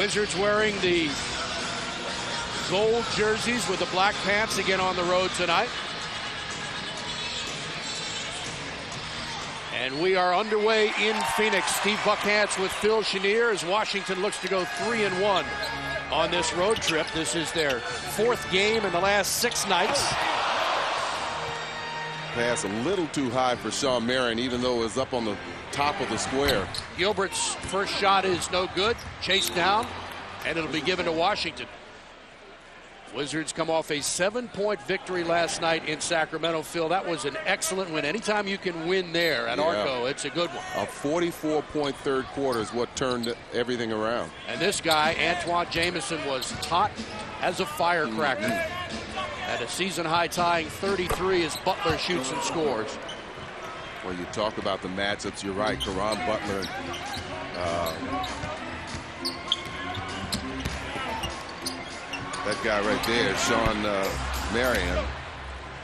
Wizards wearing the gold jerseys with the black pants again on the road tonight. And we are underway in Phoenix. Steve Buckhantz with Phil Chenier as Washington looks to go 3-1 on this road trip. This is their 4th game in the last 6 nights. Pass a little too high for Shawn Marion, even though it was up on the top of the square. Gilbert's first shot is no good. Chased down, and it'll be given to Washington. Wizards come off a 7-point victory last night in Sacramento. Phil, that was an excellent win. Anytime you can win there at Arco, it's a good one. A 44-point third quarter is what turned everything around. And this guy, Antawn Jamison, was hot as a firecracker. At a season-high tying 33 as Butler shoots and scores. Well, you talk about the matchups. You're right, Caron Butler. That guy right there, Shawn Marion.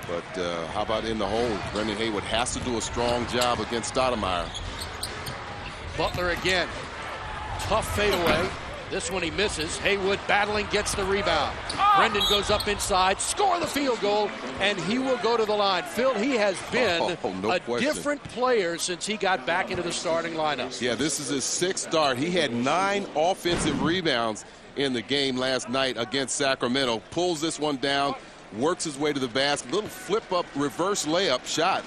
But how about in the hole? Brendan Haywood has to do a strong job against Stoudemire. Butler again. Tough fadeaway. This one he misses. Haywood battling, gets the rebound. Brendan goes up inside, score the field goal, and he will go to the line. Phil, he has been different player since he got back into the starting lineup. Yeah, this is his 6th start. He had 9 offensive rebounds in the game last night against Sacramento. Pulls this one down, works his way to the basket. Little flip-up, reverse layup shot.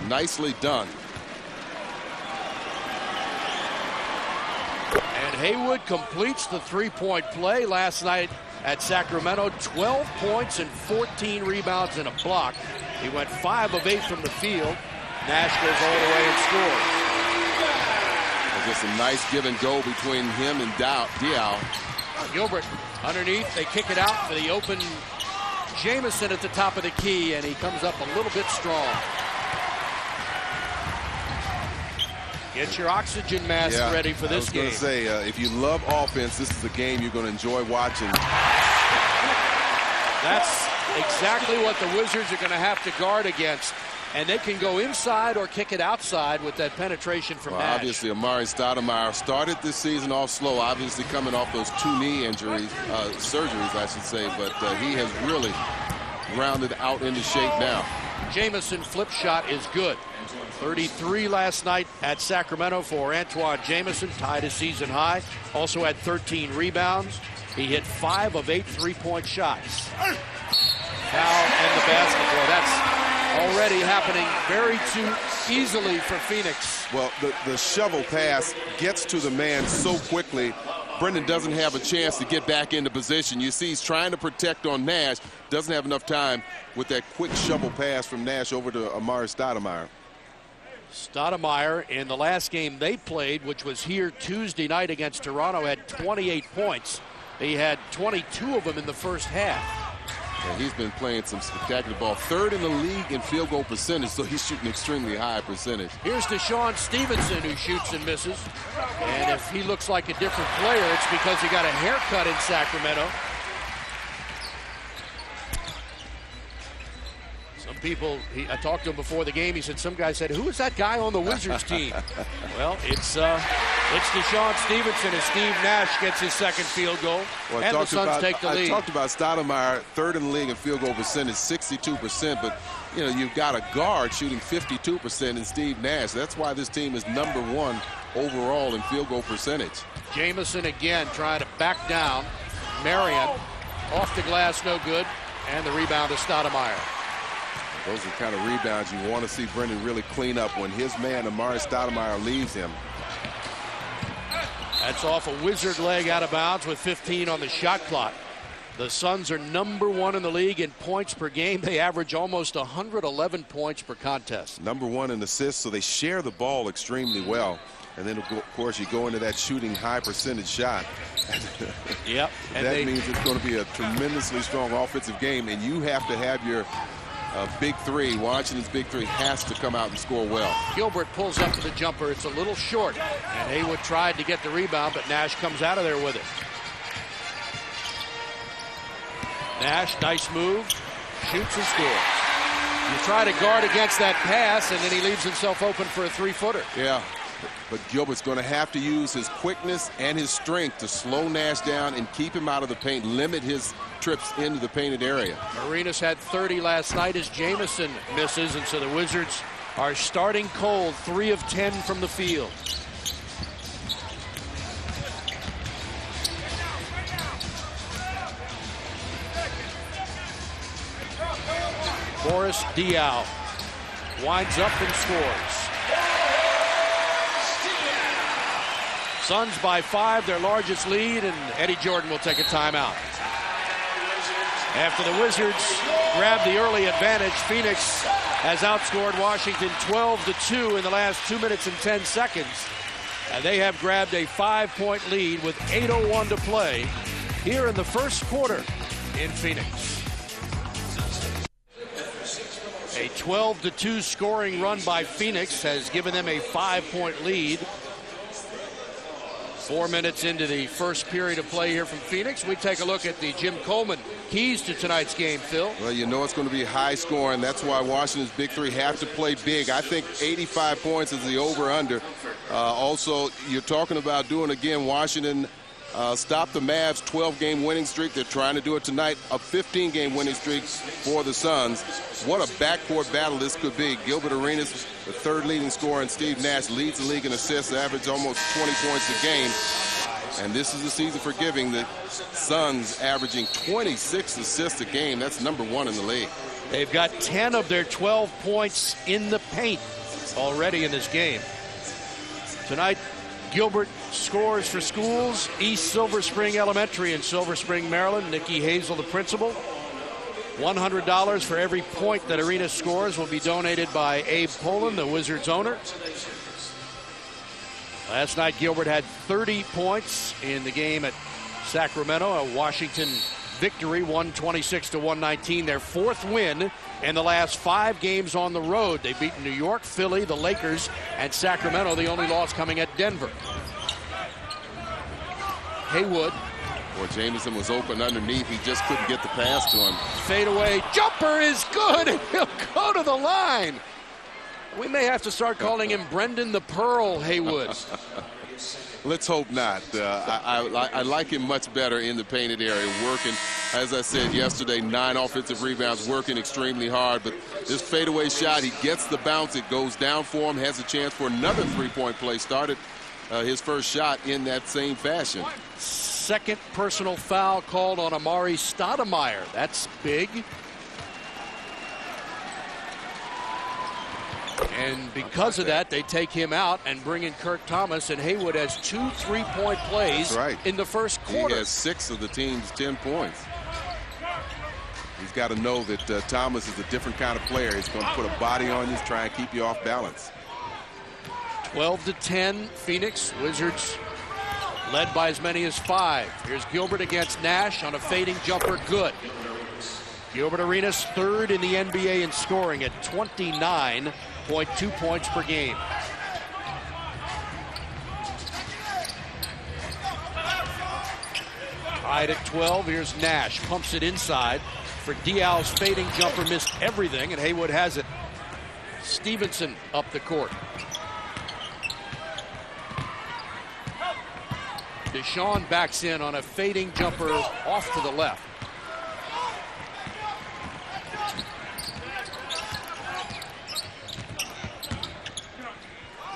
Nicely done. Haywood completes the 3-point play last night at Sacramento. 12 points and 14 rebounds and a block. He went 5 of 8 from the field. Nash goes all the way and scores. Just a nice give and go between him and Diaw. Gilbert underneath. They kick it out for the open Jamison at the top of the key, and he comes up a little bit strong. Get your oxygen mask ready for this game. I was going to say, if you love offense, this is a game you're going to enjoy watching. That's exactly what the Wizards are going to have to guard against. And they can go inside or kick it outside with that penetration from Nash. Obviously, Amari Stoudemire started this season off slow, obviously coming off those 2 knee injuries, surgeries, I should say. But he has really rounded out into shape now. Jamison flip shot is good. 33 last night at Sacramento for Antawn Jamison, tied his season high. Also had 13 rebounds. He hit 5 of 8 3-point shots. Foul and the basketball. That's already happening very too easily for Phoenix. Well, the shovel pass gets to the man so quickly. Brendan doesn't have a chance to get back into position. You see he's trying to protect on Nash. Doesn't have enough time with that quick shovel pass from Nash over to Amari Stoudemire. Stoudemire in the last game they played, which was here Tuesday night against Toronto, had 28 points. He had 22 of them in the first half. And he's been playing some spectacular ball. 3rd in the league in field goal percentage, so he's shooting extremely high percentage. Here's DeShawn Stevenson, who shoots and misses. And if he looks like a different player, it's because he got a haircut in Sacramento. Some people, I talked to him before the game, he said, some guy said, who is that guy on the Wizards team? Well, it's DeShawn Stevenson as Steve Nash gets his 2nd field goal, well, and the Suns take the lead. I talked about Stoudemire, 3rd in the league in field goal percentage, 62%, but you know, you've got a guard shooting 52% in Steve Nash. That's why this team is #1 overall in field goal percentage. Jamison again trying to back down. Marion off the glass, no good, and the rebound to Stoudemire. Those are the kind of rebounds you want to see Brendan really clean up when his man, Amari Stoudemire, leaves him. That's off a Wizard leg out of bounds with 15 on the shot clock. The Suns are #1 in the league in points per game. They average almost 111 points per contest. #1 in assists, so they share the ball extremely well. And then, of course, you go into that shooting high percentage shot. Yep. And that means it's going to be a tremendously strong offensive game, and you have to have your big 3. Washington's big 3 has to come out and score well. Gilbert pulls up to the jumper. It's a little short. And Haywood tried to get the rebound, but Nash comes out of there with it. Nash, nice move. Shoots and scores. You try to guard against that pass, and then he leaves himself open for a 3-footer. Yeah. But Gilbert's going to have to use his quickness and his strength to slow Nash down and keep him out of the paint, limit his trips into the painted area. Arenas had 30 last night as Jamison misses, and so the Wizards are starting cold, 3 of 10 from the field. Boris Diaw winds up and scores. Suns by 5, their largest lead, and Eddie Jordan will take a timeout. After the Wizards grab the early advantage, Phoenix has outscored Washington 12-2 in the last 2 minutes and 10 seconds. And they have grabbed a 5-point lead with 8:01 to play here in the first quarter in Phoenix. A 12-2 scoring run by Phoenix has given them a 5-point lead. 4 minutes into the first period of play here from Phoenix, we take a look at the Jim Coleman keys to tonight's game, Phil. Well, you know it's going to be high scoring. That's why Washington's big three have to play big. I think 85 points is the over-under. Also, you're talking about doing, again, Washington stopped the Mavs' 12-game winning streak. They're trying to do it tonight, a 15-game winning streak for the Suns. What a backcourt battle this could be. Gilbert Arenas, the third leading scorer, and Steve Nash leads the league in assists, average almost 20 points a game. And this is the season for giving. The Suns averaging 26 assists a game. That's #1 in the league. They've got 10 of their 12 points in the paint already in this game. Tonight, Gilbert scores for schools. East Silver Spring Elementary in Silver Spring, Maryland. Nikki Hazel, the principal. $100 for every point that Arenas scores will be donated by Abe Poland, the Wizards owner. Last night, Gilbert had 30 points in the game at Sacramento, a Washington victory, 126-119. Their 4th win in the last 5 games on the road. They beat New York, Philly, the Lakers, and Sacramento, the only loss coming at Denver. Haywood. Boy, Jamison was open underneath. He just couldn't get the pass to him. Fadeaway jumper is good, and he'll go to the line. We may have to start calling him Brendan the Pearl Haywood. Let's hope not. I like him much better in the painted area, working, as I said yesterday, 9 offensive rebounds, working extremely hard. But this fadeaway shot, he gets the bounce. It goes down for him, has a chance for another 3-point play. Started his first shot in that same fashion. Second personal foul called on Amari Stoudemire. That's big. And because of that, they take him out and bring in Kirk Thomas, and Haywood has 2 3-point plays in the first quarter. He has 6 of the team's 10 points. He's got to know that Thomas is a different kind of player. He's going to put a body on you, try and keep you off balance. 12-10, Phoenix. Wizards led by as many as 5. Here's Gilbert against Nash on a fading jumper. Good. Gilbert Arenas 3rd in the NBA in scoring at 29.2 points per game. Tied at 12. Here's Nash. Pumps it inside for Diaw's fading jumper. Missed everything, and Haywood has it. Stevenson up the court. Deshaun backs in on a fading jumper off to the left.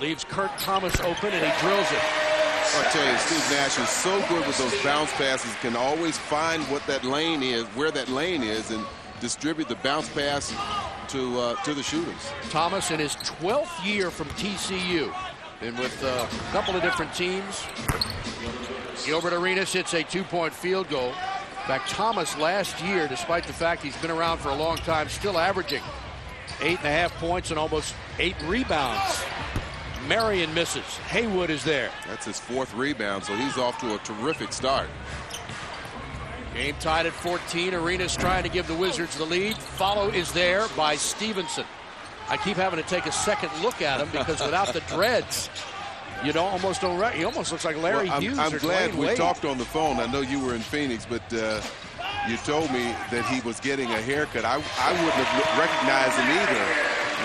Leaves Kirk Thomas open, and he drills it. I'll tell you, Steve Nash is so good with those bounce passes, can always find what that lane is, where that lane is, and distribute the bounce pass to the shooters. Thomas in his 12th year from TCU. Been with a couple of different teams. Gilbert Arenas hits a 2-point field goal. In fact, Thomas last year, despite the fact he's been around for a long time, still averaging 8.5 points and almost 8 rebounds. Marion misses. Haywood is there. That's his 4th rebound, so he's off to a terrific start. Game tied at 14. Arenas trying to give the Wizards the lead. Follow is there by Stevenson. I keep having to take a second look at him because without the dreads, you don't almost don't. He almost looks like Larry Hughes. I'm or glad Dwayne we Wade. talked on the phone. I know you were in Phoenix, but you told me that he was getting a haircut. I wouldn't have recognized him either.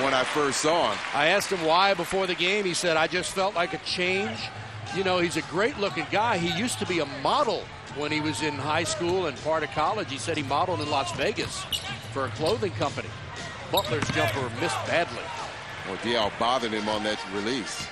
when I first saw him. I asked him why before the game. He said, I just felt like a change. You know, he's a great-looking guy. He used to be a model when he was in high school and part of college. He said he modeled in Las Vegas for a clothing company. Butler's jumper missed badly. Well, Diaw bothered him on that release.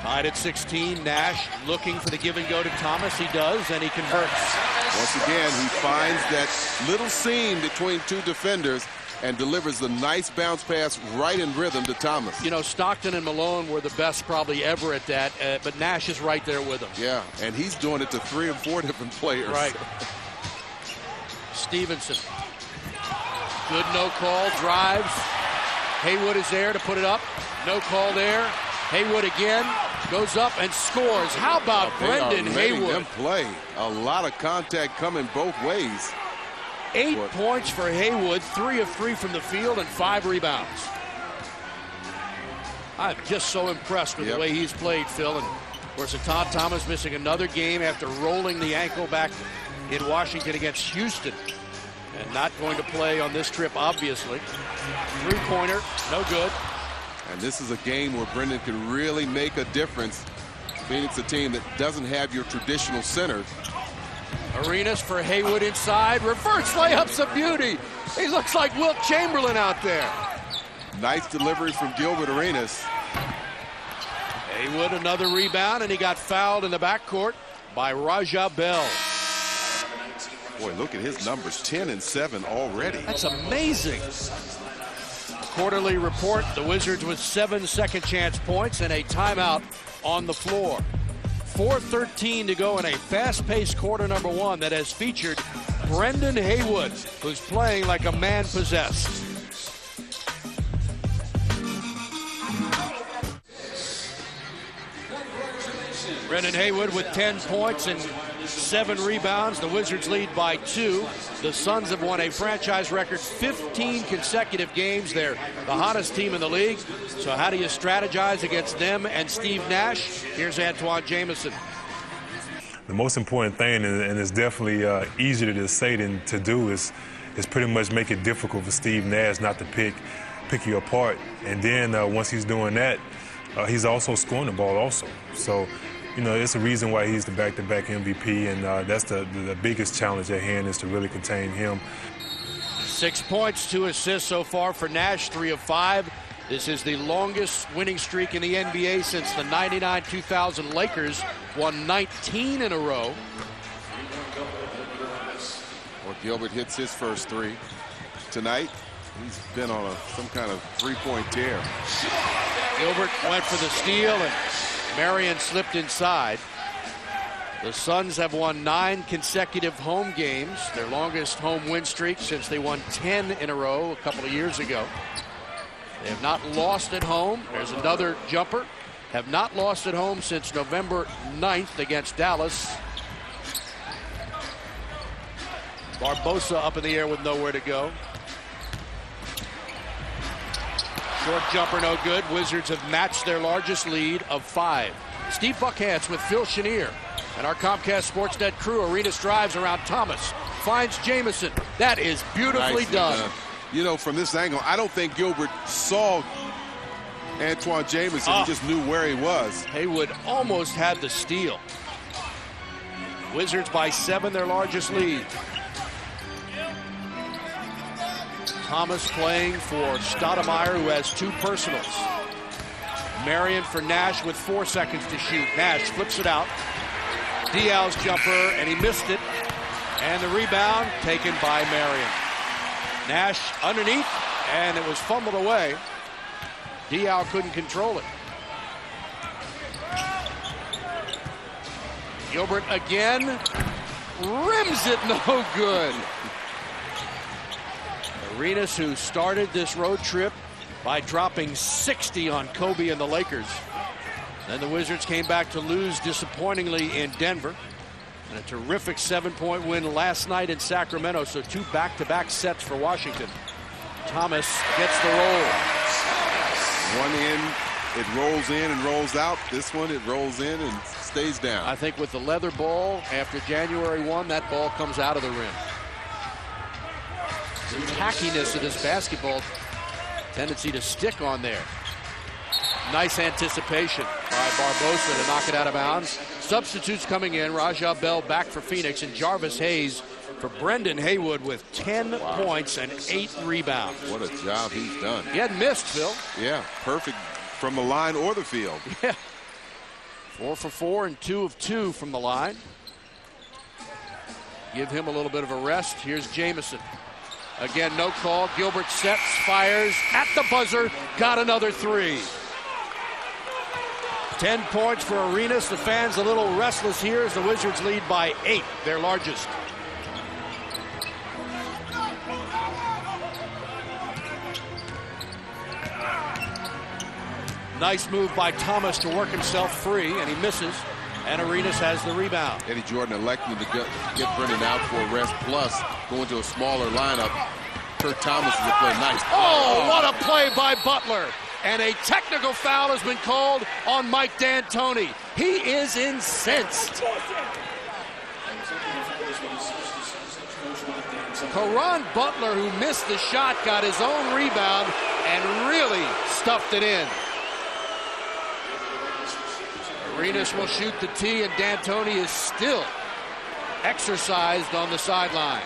Tied at 16, Nash looking for the give and go to Thomas. He does, and he converts. Once again, he finds that little seam between two defenders and delivers the nice bounce pass right in rhythm to Thomas. You know, Stockton and Malone were the best probably ever at that, but Nash is right there with him. Yeah, and he's doing it to 3 or 4 different players. Right. Stevenson. Good no call, drives. Haywood is there to put it up. No call there. Haywood again goes up and scores. How about Brendan Haywood? Them play. A lot of contact coming both ways. 8 points for Haywood, 3 of 3 from the field, and 5 rebounds. I'm just so impressed with the way he's played, Phil. And of course, Todd Thomas missing another game after rolling the ankle back in Washington against Houston, and not going to play on this trip, obviously. 3-pointer, no good. And this is a game where Brendan can really make a difference. Phoenix, a team that doesn't have your traditional center. Arenas for Haywood inside. Reverse layup's a beauty. He looks like Wilt Chamberlain out there. Nice delivery from Gilbert Arenas. Haywood another rebound, and he got fouled in the backcourt by Raja Bell. Boy, look at his numbers, 10 and 7 already. That's amazing. Quarterly report, the Wizards with 7 second chance points and a timeout on the floor. 4:13 to go in a fast-paced quarter number 1 that has featured Brendan Haywood, who's playing like a man possessed. Brendan Haywood with 10 points and 7 rebounds. The Wizards lead by 2. The Suns have won a franchise record 15 consecutive games. They're the hottest team in the league. So how do you strategize against them and Steve Nash? Here's Antoine Jamison. The most important thing, and it's definitely easier to say than to do, is pretty much make it difficult for Steve Nash not to pick you apart. And then once he's doing that, he's also scoring the ball also. So, you know, it's a reason why he's the back-to-back MVP, and that's the biggest challenge at hand, is to really contain him. 6 points, 2 assists so far for Nash, 3 of 5. This is the longest winning streak in the NBA since the 99-2000 Lakers won 19 in a row. Well, Gilbert hits his first 3 tonight. He's been on some kind of 3-point tear. Gilbert went for the steal, and Marion slipped inside. The Suns have won 9 consecutive home games, their longest home win streak since they won 10 in a row a couple of years ago. They have not lost at home. There's another jumper. Have not lost at home since November 9th against Dallas. Barbosa up in the air with nowhere to go. Short jumper, no good. Wizards have matched their largest lead of 5. Steve Buckhantz with Phil Chenier and our Comcast Sportsnet crew. Arenas drives around Thomas, finds Jamison. That is beautifully done. You know, from this angle, I don't think Gilbert saw Antoine Jamison. He just knew where he was. Haywood almost had the steal. Wizards by 7, their largest lead. Thomas playing for Stoudemire, who has 2 personals. Marion for Nash with 4 seconds to shoot. Nash flips it out. Diaw's jumper, and he missed it. And the rebound taken by Marion. Nash underneath, and it was fumbled away. Diaw couldn't control it. Gilbert again, rims it, no good. Arenas, who started this road trip by dropping 60 on Kobe and the Lakers. Then the Wizards came back to lose disappointingly in Denver. And a terrific 7-point win last night in Sacramento. So 2 back-to-back sets for Washington. Thomas gets the roll. One in, it rolls in and rolls out. This one, it rolls in and stays down. I think with the leather ball, after January 1, that ball comes out of the rim. tackiness of this basketball, tendency to stick on there. Nice anticipation by Barbosa to knock it out of bounds. Substitutes coming in. Raja Bell back for Phoenix, and Jarvis Hayes for Brendan Haywood with 10 points and 8 rebounds. What a job he's done. He hadn't missed, Phil. Yeah, perfect from the line or the field. Yeah. 4 for 4 and 2 of 2 from the line. Give him a little bit of a rest. Here's Jamison. Again, no call. Gilbert sets, fires at the buzzer. Got another 3. 10 points for Arenas. The fans a little restless here as the Wizards lead by 8, their largest. Nice move by Thomas to work himself free, and he misses. And Arenas has the rebound. Eddie Jordan electing to get Brendan out for a rest, plus going to a smaller lineup. Kurt Thomas is a play. Nice. Oh, what a play by Butler. And a technical foul has been called on Mike D'Antoni. He is incensed. Caron Butler, who missed the shot, got his own rebound and really stuffed it in. Arenas will shoot the tee, and D'Antoni is still exercised on the sideline.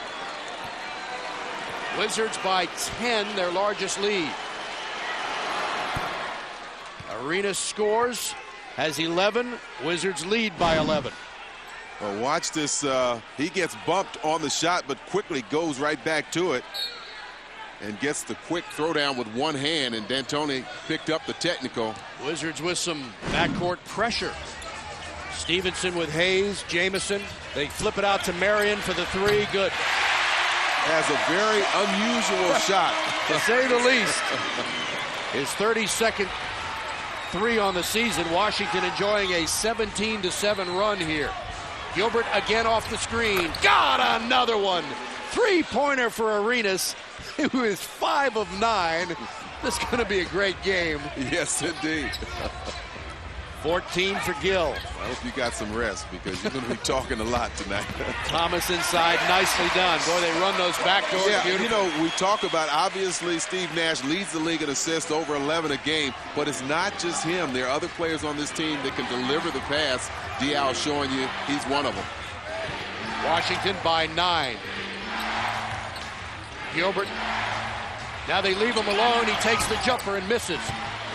Wizards by 10, their largest lead. Arenas scores, has 11. Wizards lead by 11. Well, watch this. He gets bumped on the shot, but quickly goes right back to it and gets the quick throwdown with one hand, and D'Antoni picked up the technical. Wizards with some backcourt pressure. Stevenson with Hayes, Jamison. They flip it out to Marion for the 3. Good. Has a very unusual shot, to say the least. His 32nd 3 on the season. Washington enjoying a 17-7 run here. Gilbert again off the screen. Got another one. 3-pointer for Arenas, who is 5 of 9. This is going to be a great game. Yes, indeed. 14 for Gill. I hope you got some rest, because you're going to be talking a lot tonight. Thomas inside, nicely done. Boy, they run those back doors. Yeah, beautiful. you know, we talk about, obviously, Steve Nash leads the league in assists, over 11 a game, but it's not just him. There are other players on this team that can deliver the pass. Diaw showing you he's one of them. Washington by 9. Gilbert. Now they leave him alone. He takes the jumper and misses.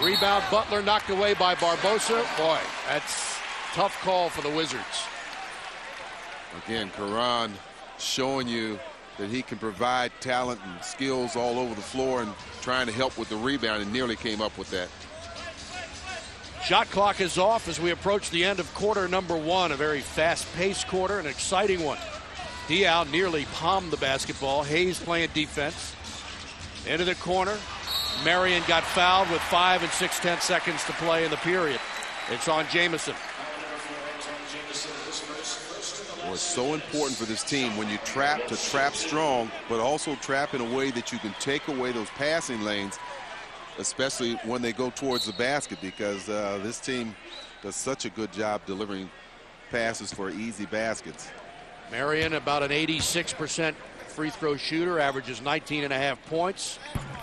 Rebound, Butler knocked away by Barbosa. Boy, that's a tough call for the Wizards. Again, Caron showing you that he can provide talent and skills all over the floor, and trying to help with the rebound, and nearly came up with that. Shot clock is off as we approach the end of quarter number 1. A very fast-paced quarter, an exciting one. Diaw nearly palmed the basketball. Hayes playing defense. Into the corner. Marion got fouled with 5 and 6/10 seconds to play in the period. It's on Jamison. Well, it's so important for this team when you trap, to trap strong, but also trap in a way that you can take away those passing lanes, especially when they go towards the basket, because this team does such a good job delivering passes for easy baskets. Marion, about an 86% free throw shooter, averages 19.5 points.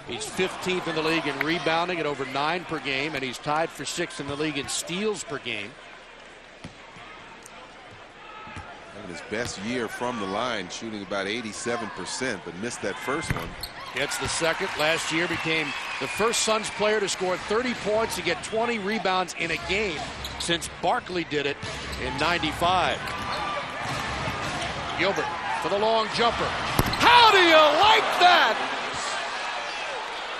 He's 15th in the league in rebounding at over 9 per game, and he's tied for 6th in the league in steals per game. Having his best year from the line, shooting about 87%, but missed that first one. Gets the second. Last year became the first Suns player to score 30 points and get 20 rebounds in a game since Barkley did it in '95. Gilbert for the long jumper. How do you like that?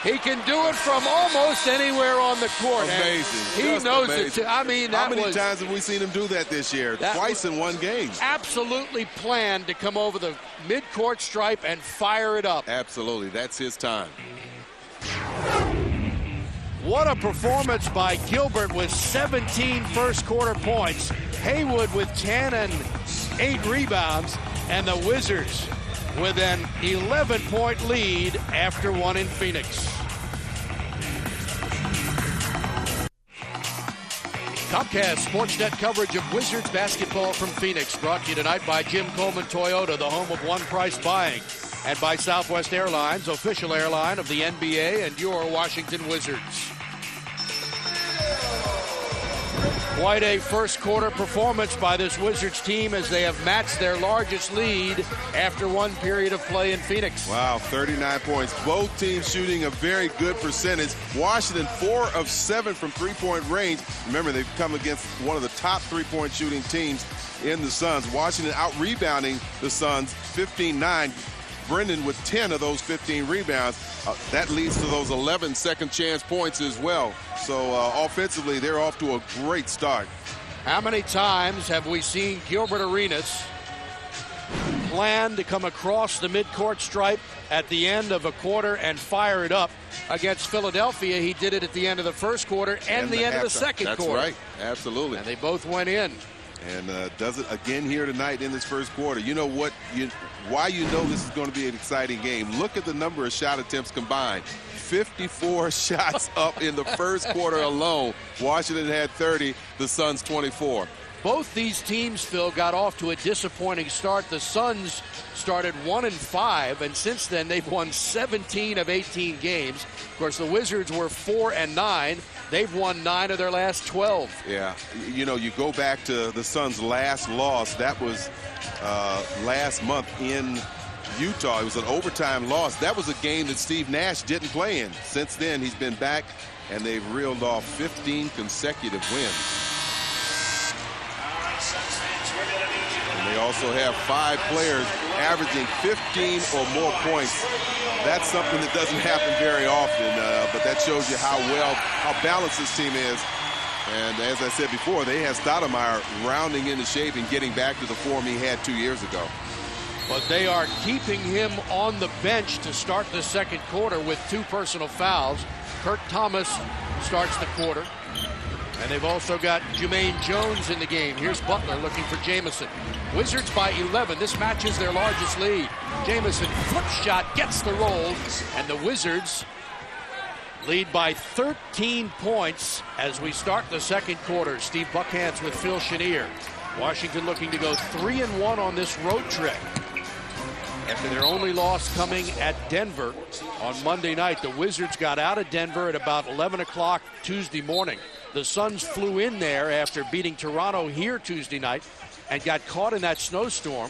He can do it from almost anywhere on the court. Amazing. He Just knows amazing. it too. I mean, that How many was times have we seen him do that this year? Twice in one game. absolutely planned to come over the midcourt stripe and fire it up. Absolutely. That's his time. What a performance by Gilbert with 17 first quarter points. Haywood with 10 and 8 rebounds. And the Wizards with an 11-point lead after one in Phoenix. Comcast Sportsnet coverage of Wizards basketball from Phoenix, brought to you tonight by Jim Coleman Toyota, the home of one price buying. and by Southwest Airlines, official airline of the NBA and your Washington Wizards. Quite a first quarter performance by this Wizards team as they have matched their largest lead after one period of play in Phoenix. Wow, 39 points. Both teams shooting a very good percentage. Washington 4 of 7 from three-point range. Remember, they've come against one of the top three-point shooting teams in the Suns. Washington out-rebounding the Suns 15-9. Brendan with 10 of those 15 rebounds. That leads to those 11 second chance points as well. So offensively, they're off to a great start. How many times have we seen Gilbert Arenas plan to come across the midcourt stripe at the end of a quarter and fire it up? Against Philadelphia, he did it at the end of the first quarter and the end of the second quarter. That's right, absolutely. And they both went in. And does it again here tonight in this first quarter. You know what? Why you know this is going to be an exciting game. Look at the number of shot attempts combined. 54 shots up in the first quarter alone. Washington had 30, the Suns 24. Both these teams, Phil, got off to a disappointing start. The Suns started 1-5, and since then they've won 17 of 18 games. Of course, the Wizards were 4-9. They've won 9 of their last 12. Yeah, you know, you go back to the Suns' last loss. That was last month in Utah. It was an overtime loss. That was a game that Steve Nash didn't play in. Since then, he's been back, and they've reeled off 15 consecutive wins. And they also have 5 players averaging 15 or more points. That's something that doesn't happen very often, but that shows you how balanced this team is. And as I said before, they have Stoudemire rounding into shape and getting back to the form he had 2 years ago. But they are keeping him on the bench to start the second quarter with 2 personal fouls. Kurt Thomas starts the quarter. And they've also got Jermaine Jones in the game. Here's Butler looking for Jamison. Wizards by 11. This matches their largest lead. Jamison flip shot gets the roll, and the Wizards lead by 13 points as we start the second quarter. Steve Buckhantz with Phil Chenier. Washington looking to go 3-1 on this road trip. After their only loss coming at Denver on Monday night, the Wizards got out of Denver at about 11 o'clock Tuesday morning. The Suns flew in there after beating Toronto here Tuesday night and got caught in that snowstorm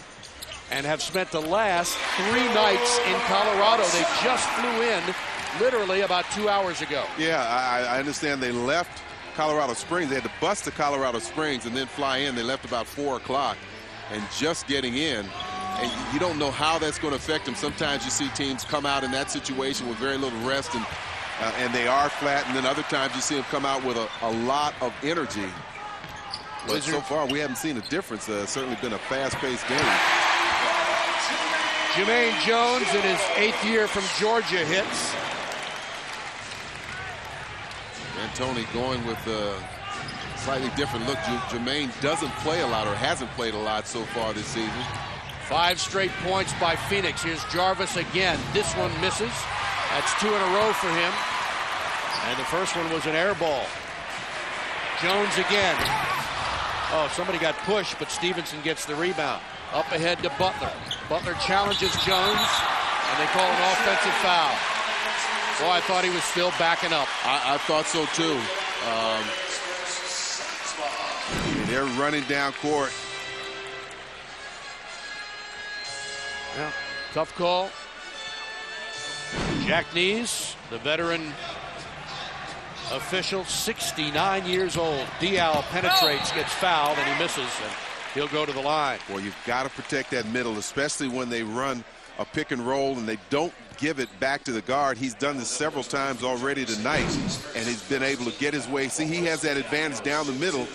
and have spent the last 3 nights in Colorado. They just flew in literally about 2 hours ago. Yeah, I understand they left Colorado Springs. They had to bus to Colorado Springs and then fly in. They left about 4 o'clock and just getting in. And you don't know how that's going to affect them. Sometimes you see teams come out in that situation with very little rest and they are flat, and then other times you see them come out with a lot of energy. But so far, we haven't seen a difference. It's certainly been a fast-paced game. Jermaine Jones in his 8th year from Georgia hits. D'Antoni going with a slightly different look. Jermaine doesn't play a lot or hasn't played a lot so far this season. 5 straight points by Phoenix. Here's Jarvis again. This one misses. That's 2 in a row for him. And the first one was an air ball. Jones again. Oh, somebody got pushed, but Stevenson gets the rebound. Up ahead to Butler. Butler challenges Jones, and they call an offensive foul. Boy, I thought he was still backing up. I thought so, too. They're running down court. Yeah, tough call. Jack Nees, the veteran official, 69 years old. Diaw penetrates, gets fouled, and he misses, and he'll go to the line. Well, you've got to protect that middle, especially when they run a pick and roll and they don't give it back to the guard. He's done this several times already tonight, and he's been able to get his way. See, he has that advantage down the middle.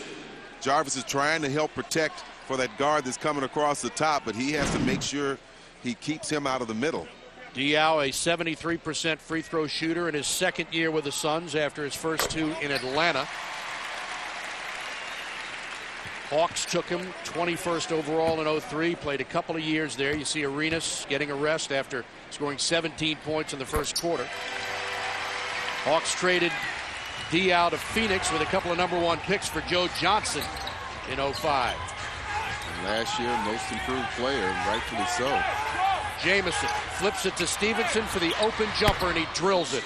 Jarvis is trying to help protect for that guard that's coming across the top, but he has to make sure he keeps him out of the middle. Diaw, a 73% free throw shooter in his 2nd year with the Suns after his first 2 in Atlanta. Hawks took him 21st overall in 03, played a couple of years there. You see Arenas getting a rest after scoring 17 points in the first quarter. Hawks traded Diaw to Phoenix with a couple of #1 picks for Joe Johnson in 05. And last year, most improved player, rightfully so. Jamison flips it to Stevenson for the open jumper, and he drills it.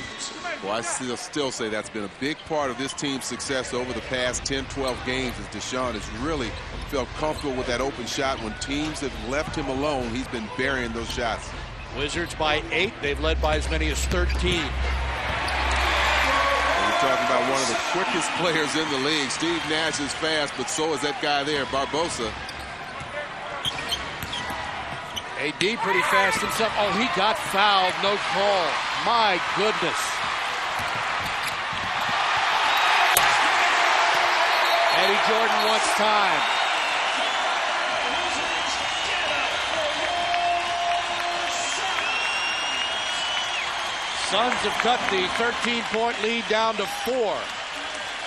Well, I still say that's been a big part of this team's success over the past 10, 12 games, as Deshaun has really felt comfortable with that open shot. When teams have left him alone, he's been burying those shots. Wizards by 8. They've led by as many as 13. We're talking about one of the quickest players in the league. Steve Nash is fast, but so is that guy there, Barbosa. AD pretty fast himself. Oh, he got fouled. No call. My goodness. Eddie Jordan wants time. Suns have cut the 13-point lead down to 4.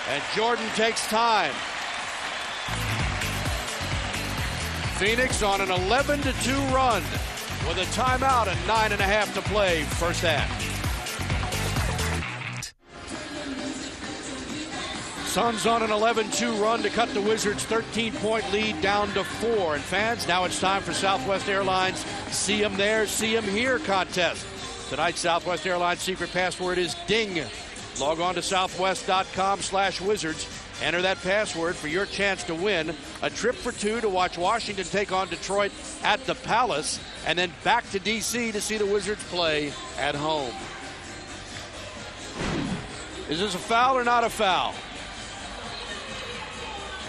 And Jordan takes time. Phoenix on an 11-2 run with a timeout and 9.5 to play first half. Suns on an 11-2 run to cut the Wizards' 13-point lead down to 4. And fans, now it's time for Southwest Airlines See 'em There, See 'em Here contest. Tonight's Southwest Airlines secret password is DING. Log on to southwest.com/wizards. Enter that password for your chance to win a trip for 2 to watch Washington take on Detroit at the Palace, and then back to D.C. to see the Wizards play at home. Is this a foul or not a foul?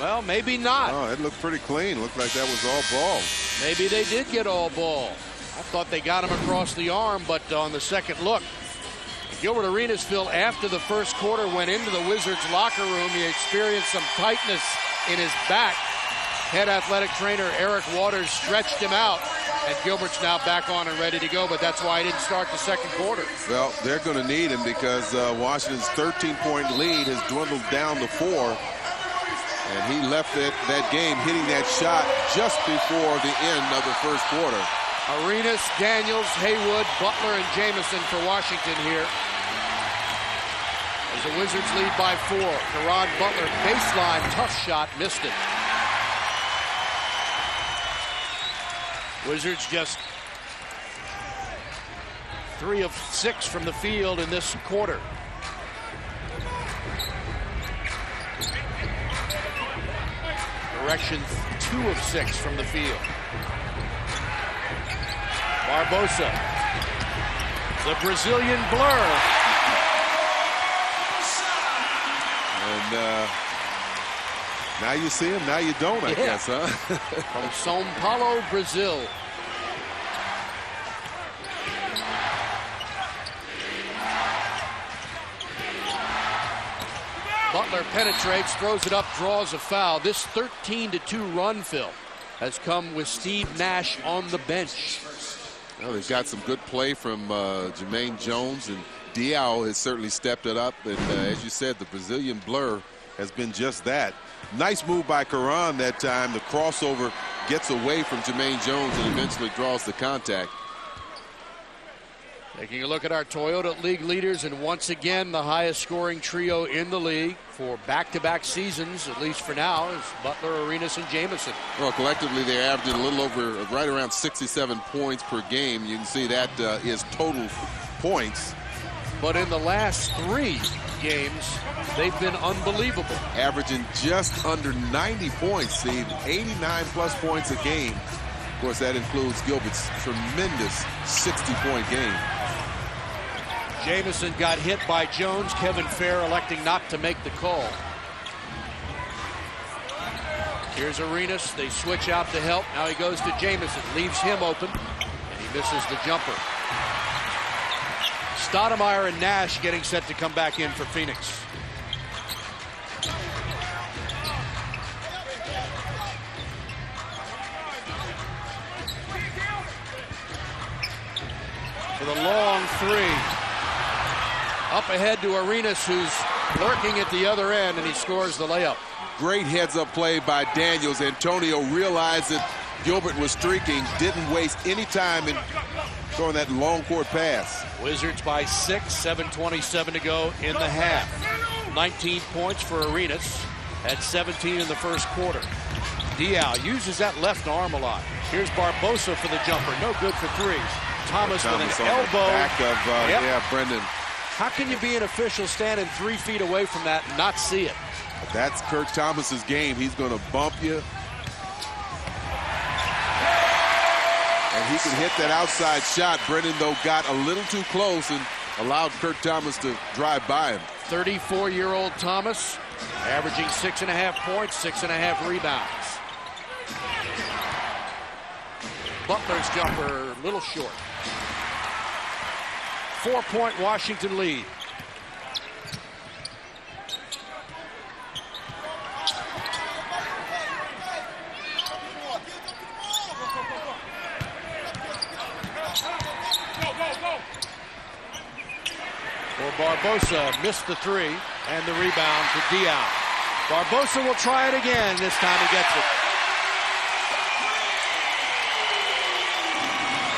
Well, maybe not. Oh, it looked pretty clean. Looked like that was all ball. Maybe they did get all ball. I thought they got him across the arm, but on the second look, Gilbert Arenas, after the first quarter, went into the Wizards locker room. He experienced some tightness in his back. Head athletic trainer Eric Waters stretched him out, and Gilbert's now back on and ready to go, but that's why he didn't start the second quarter. Well, they're going to need him because Washington's 13-point lead has dwindled down to 4. And he left that game hitting that shot just before the end of the first quarter. Arenas, Daniels, Haywood, Butler, and Jamison for Washington here. As the Wizards lead by 4. Caron Butler, baseline, tough shot, missed it. Wizards just 3 of 6 from the field in this quarter. Correction, 2 of 6 from the field. Barbosa, the Brazilian blur. And now you see him, now you don't, I guess, huh? From São Paulo, Brazil. Butler penetrates, throws it up, draws a foul. This 13-2 run, Phil, has come with Steve Nash on the bench. Well, they've got some good play from Jermaine Jones, and Diao has certainly stepped it up. And as you said, the Brazilian blur has been just that. Nice move by Caron that time. The crossover gets away from Jermaine Jones and eventually draws the contact. Taking a look at our Toyota League leaders, and once again the highest scoring trio in the league for back-to-back seasons, at least for now, is Butler, Arenas, and Jamison. Well, collectively they're averaging a little over, right around 67 points per game. You can see that is total points. But in the last 3 games, they've been unbelievable. Averaging just under 90 points, Steve, 89-plus points a game. Of course, that includes Gilbert's tremendous 60-point game. Jamison got hit by Jones. Kevin Fair electing not to make the call. Here's Arenas. They switch out to help. Now he goes to Jamison. Leaves him open. And he misses the jumper. Stoudemire and Nash getting set to come back in for Phoenix. For the long 3. Up ahead to Arenas, who's lurking at the other end, and he scores the layup. Great heads-up play by Daniels. Antonio realized that Gilbert was streaking, didn't waste any time in throwing that long court pass. Wizards by 6, 7:27 to go in the half. 19 points for Arenas, at 17 in the first quarter. Diao uses that left arm a lot. Here's Barbosa for the jumper, no good for 3. Thomas with an on elbow. The back of, Yep. yeah, Brendan. How can you be an official standing 3 feet away from that and not see it? That's Kirk Thomas's game. He's going to bump you. And he can hit that outside shot. Brendan, though, got a little too close and allowed Kirk Thomas to drive by him. 34-year-old Thomas, averaging 6.5 points, 6.5 rebounds. Butler's jumper, a little short. 4-point Washington lead. Well, Barbosa missed the 3 and the rebound to Dion. Barbosa will try it again. This time he gets it.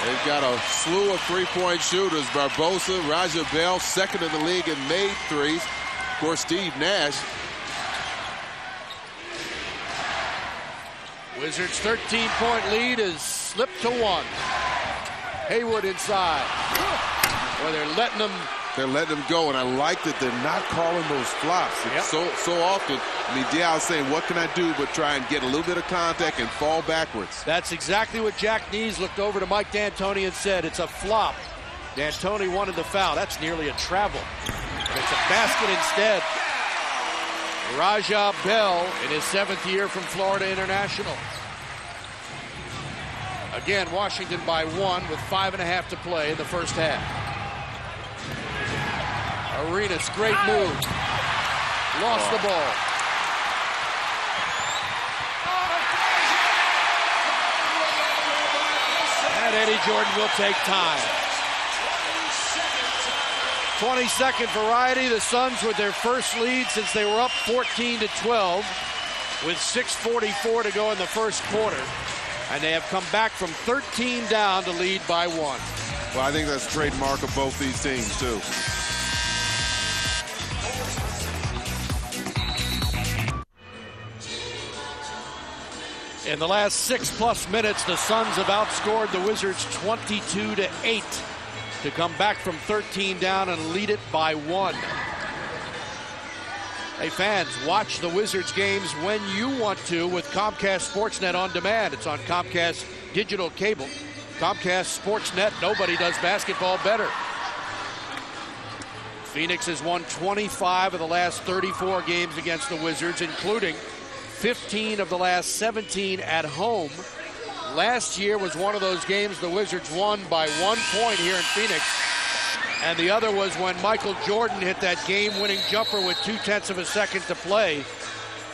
They've got a slew of three-point shooters. Barbosa, Raja Bell, second in the league and made threes. Of course, Steve Nash. Wizards' 13-point lead is slipped to 1. Haywood inside. Boy, they're letting them go, and I like that they're not calling those flops. It's so often, I mean, Dial's saying, what can I do but try and get a little bit of contact and fall backwards. That's exactly what Jack Nees looked over to Mike D'Antoni and said. It's a flop. D'Antoni wanted the foul. That's nearly a travel. And it's a basket instead. Raja Bell in his 7th year from Florida International. Again, Washington by 1 with 5.5 to play in the first half. Arenas, great move. Lost the ball. And Eddie Jordan will take time. 22nd variety. The Suns with their first lead since they were up 14-12 with 6:44 to go in the first quarter. And they have come back from 13 down to lead by 1. Well, I think that's trademark of both these teams, too. In the last 6+ minutes, the Suns have outscored the Wizards 22-8 to come back from 13 down and lead it by 1. Hey fans, watch the Wizards games when you want to with Comcast Sportsnet on demand. It's on Comcast Digital Cable. Comcast Sportsnet, nobody does basketball better. Phoenix has won 25 of the last 34 games against the Wizards, including 15 of the last 17 at home. Last year was one of those games the Wizards won by 1 point here in Phoenix. And the other was when Michael Jordan hit that game-winning jumper with 0.2 of a second to play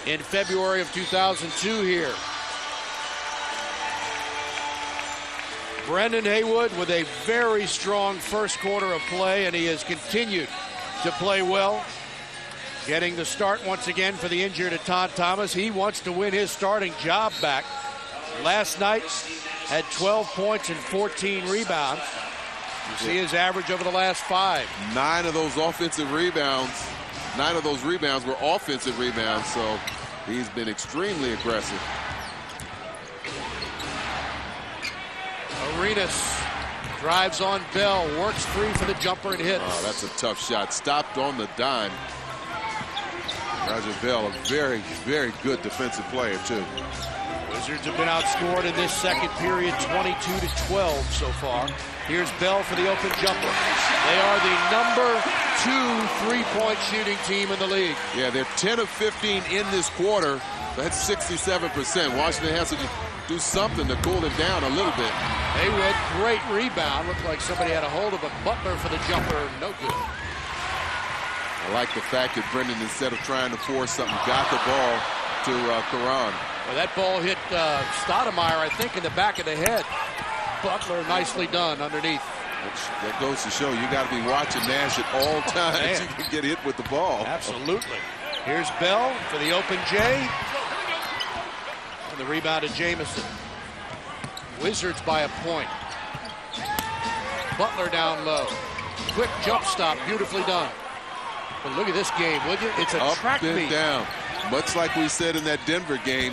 in February of 2002 here. Brendan Haywood with a very strong first quarter of play, and he has continued to play well. Getting the start once again for the injured Etan Thomas. He wants to win his starting job back. Last night had 12 points and 14 rebounds. You see his average over the last 5. 9 of those offensive rebounds, 9 of those rebounds were offensive rebounds, so he's been extremely aggressive. Arenas drives on Bell, works free for the jumper and hits. Oh, that's a tough shot. Stopped on the dime. Raja Bell, a very, very good defensive player, too. Wizards have been outscored in this second period 22-12 so far. Here's Bell for the open jumper. They are the number 2 3-point shooting team in the league. Yeah, they're 10 of 15 in this quarter. That's 67%. Washington has to do something to cool it down a little bit. Haywood, great rebound. Looked like somebody had a hold of a Butler for the jumper. No good. I like the fact that Brendan, instead of trying to force something, got the ball to Caron. Well, that ball hit Stoudemire, I think, in the back of the head. Butler, nicely done underneath. That goes to show you got to be watching Nash at all times. You can get hit with the ball. Absolutely. Here's Bell for the open J. And the rebound to Jamison. Wizards by a point. Butler down low. Quick jump stop, beautifully done. But look at this game, would you? It's a Up track and meet. Down. Much like we said in that Denver game,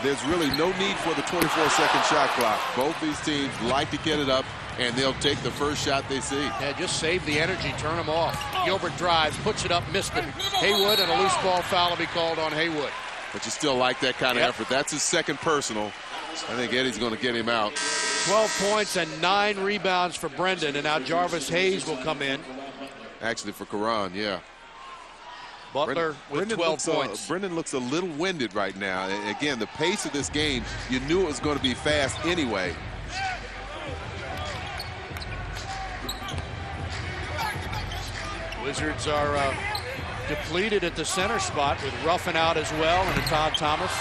there's really no need for the 24-second shot clock. Both these teams like to get it up, and they'll take the first shot they see. Yeah, just save the energy, turn them off. Gilbert drives, puts it up, missed it. Haywood, and a loose ball foul will be called on Haywood. But you still like that kind of effort. That's his second personal. I think Eddie's going to get him out. 12 points and 9 rebounds for Brendan, and now Jarvis Hayes will come in. Actually, for Karan, yeah. Butler with 12 points. Brendan looks a little winded right now. Again, the pace of this game, you knew it was going to be fast anyway. Wizards are depleted at the center spot with Ruffin out as well and a Todd Thomas.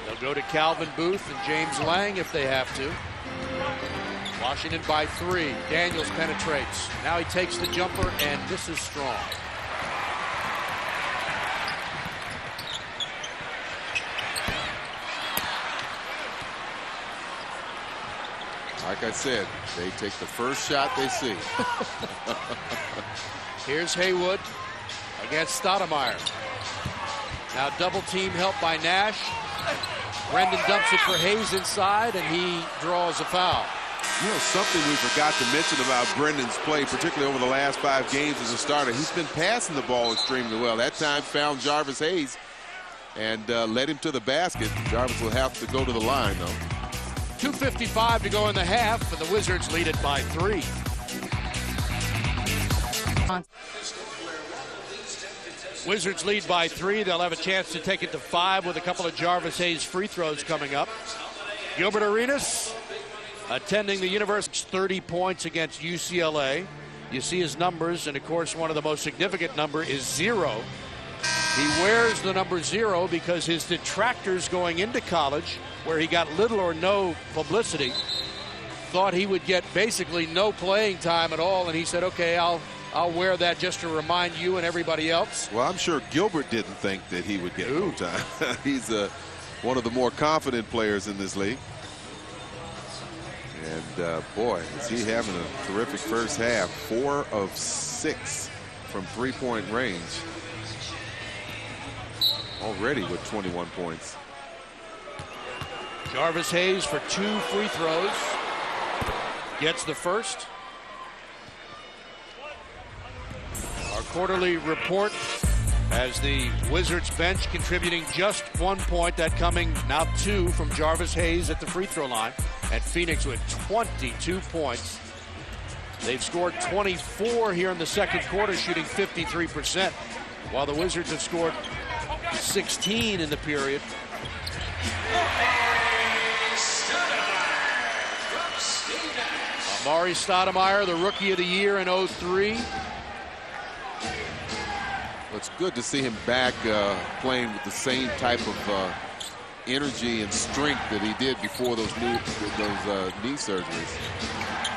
They'll go to Calvin Booth and James Lang if they have to. Washington by 3. Daniels penetrates. Now he takes the jumper, and this is strong. Like I said, they take the first shot they see. Here's Haywood against Stoudemire. Now double team help by Nash. Brendan dumps it for Hayes inside, and he draws a foul. You know, something we forgot to mention about Brendan's play, particularly over the last 5 games as a starter, he's been passing the ball extremely well. That time found Jarvis Hayes and led him to the basket. Jarvis will have to go to the line, though. 2:55 to go in the half, and the Wizards lead it by 3. Wizards lead by 3. They'll have a chance to take it to 5 with a couple of Jarvis Hayes free throws coming up. Gilbert Arenas attending the University's 30 points against UCLA. You see his numbers, and of course one of the most significant number is 0. He wears the number 0 because his detractors going into college, where he got little or no publicity, thought he would get basically no playing time at all, and he said, okay, I'll wear that just to remind you and everybody else. Well, I'm sure Gilbert didn't think that he would get no time. He's one of the more confident players in this league. And boy, is he having a terrific first half. 4 of 6 from 3-point range. Already with 21 points. Jarvis Hayes for 2 free throws. Gets the first. Our quarterly report has the Wizards bench contributing just 1 point, that coming now 2 from Jarvis Hayes at the free throw line. And Phoenix with 22 points. They've scored 24 here in the second quarter, shooting 53%, while the Wizards have scored 16 in the period. Amari Stoudemire, the Rookie of the Year in 03. It's good to see him back playing with the same type of energy and strength that he did before those knee surgeries.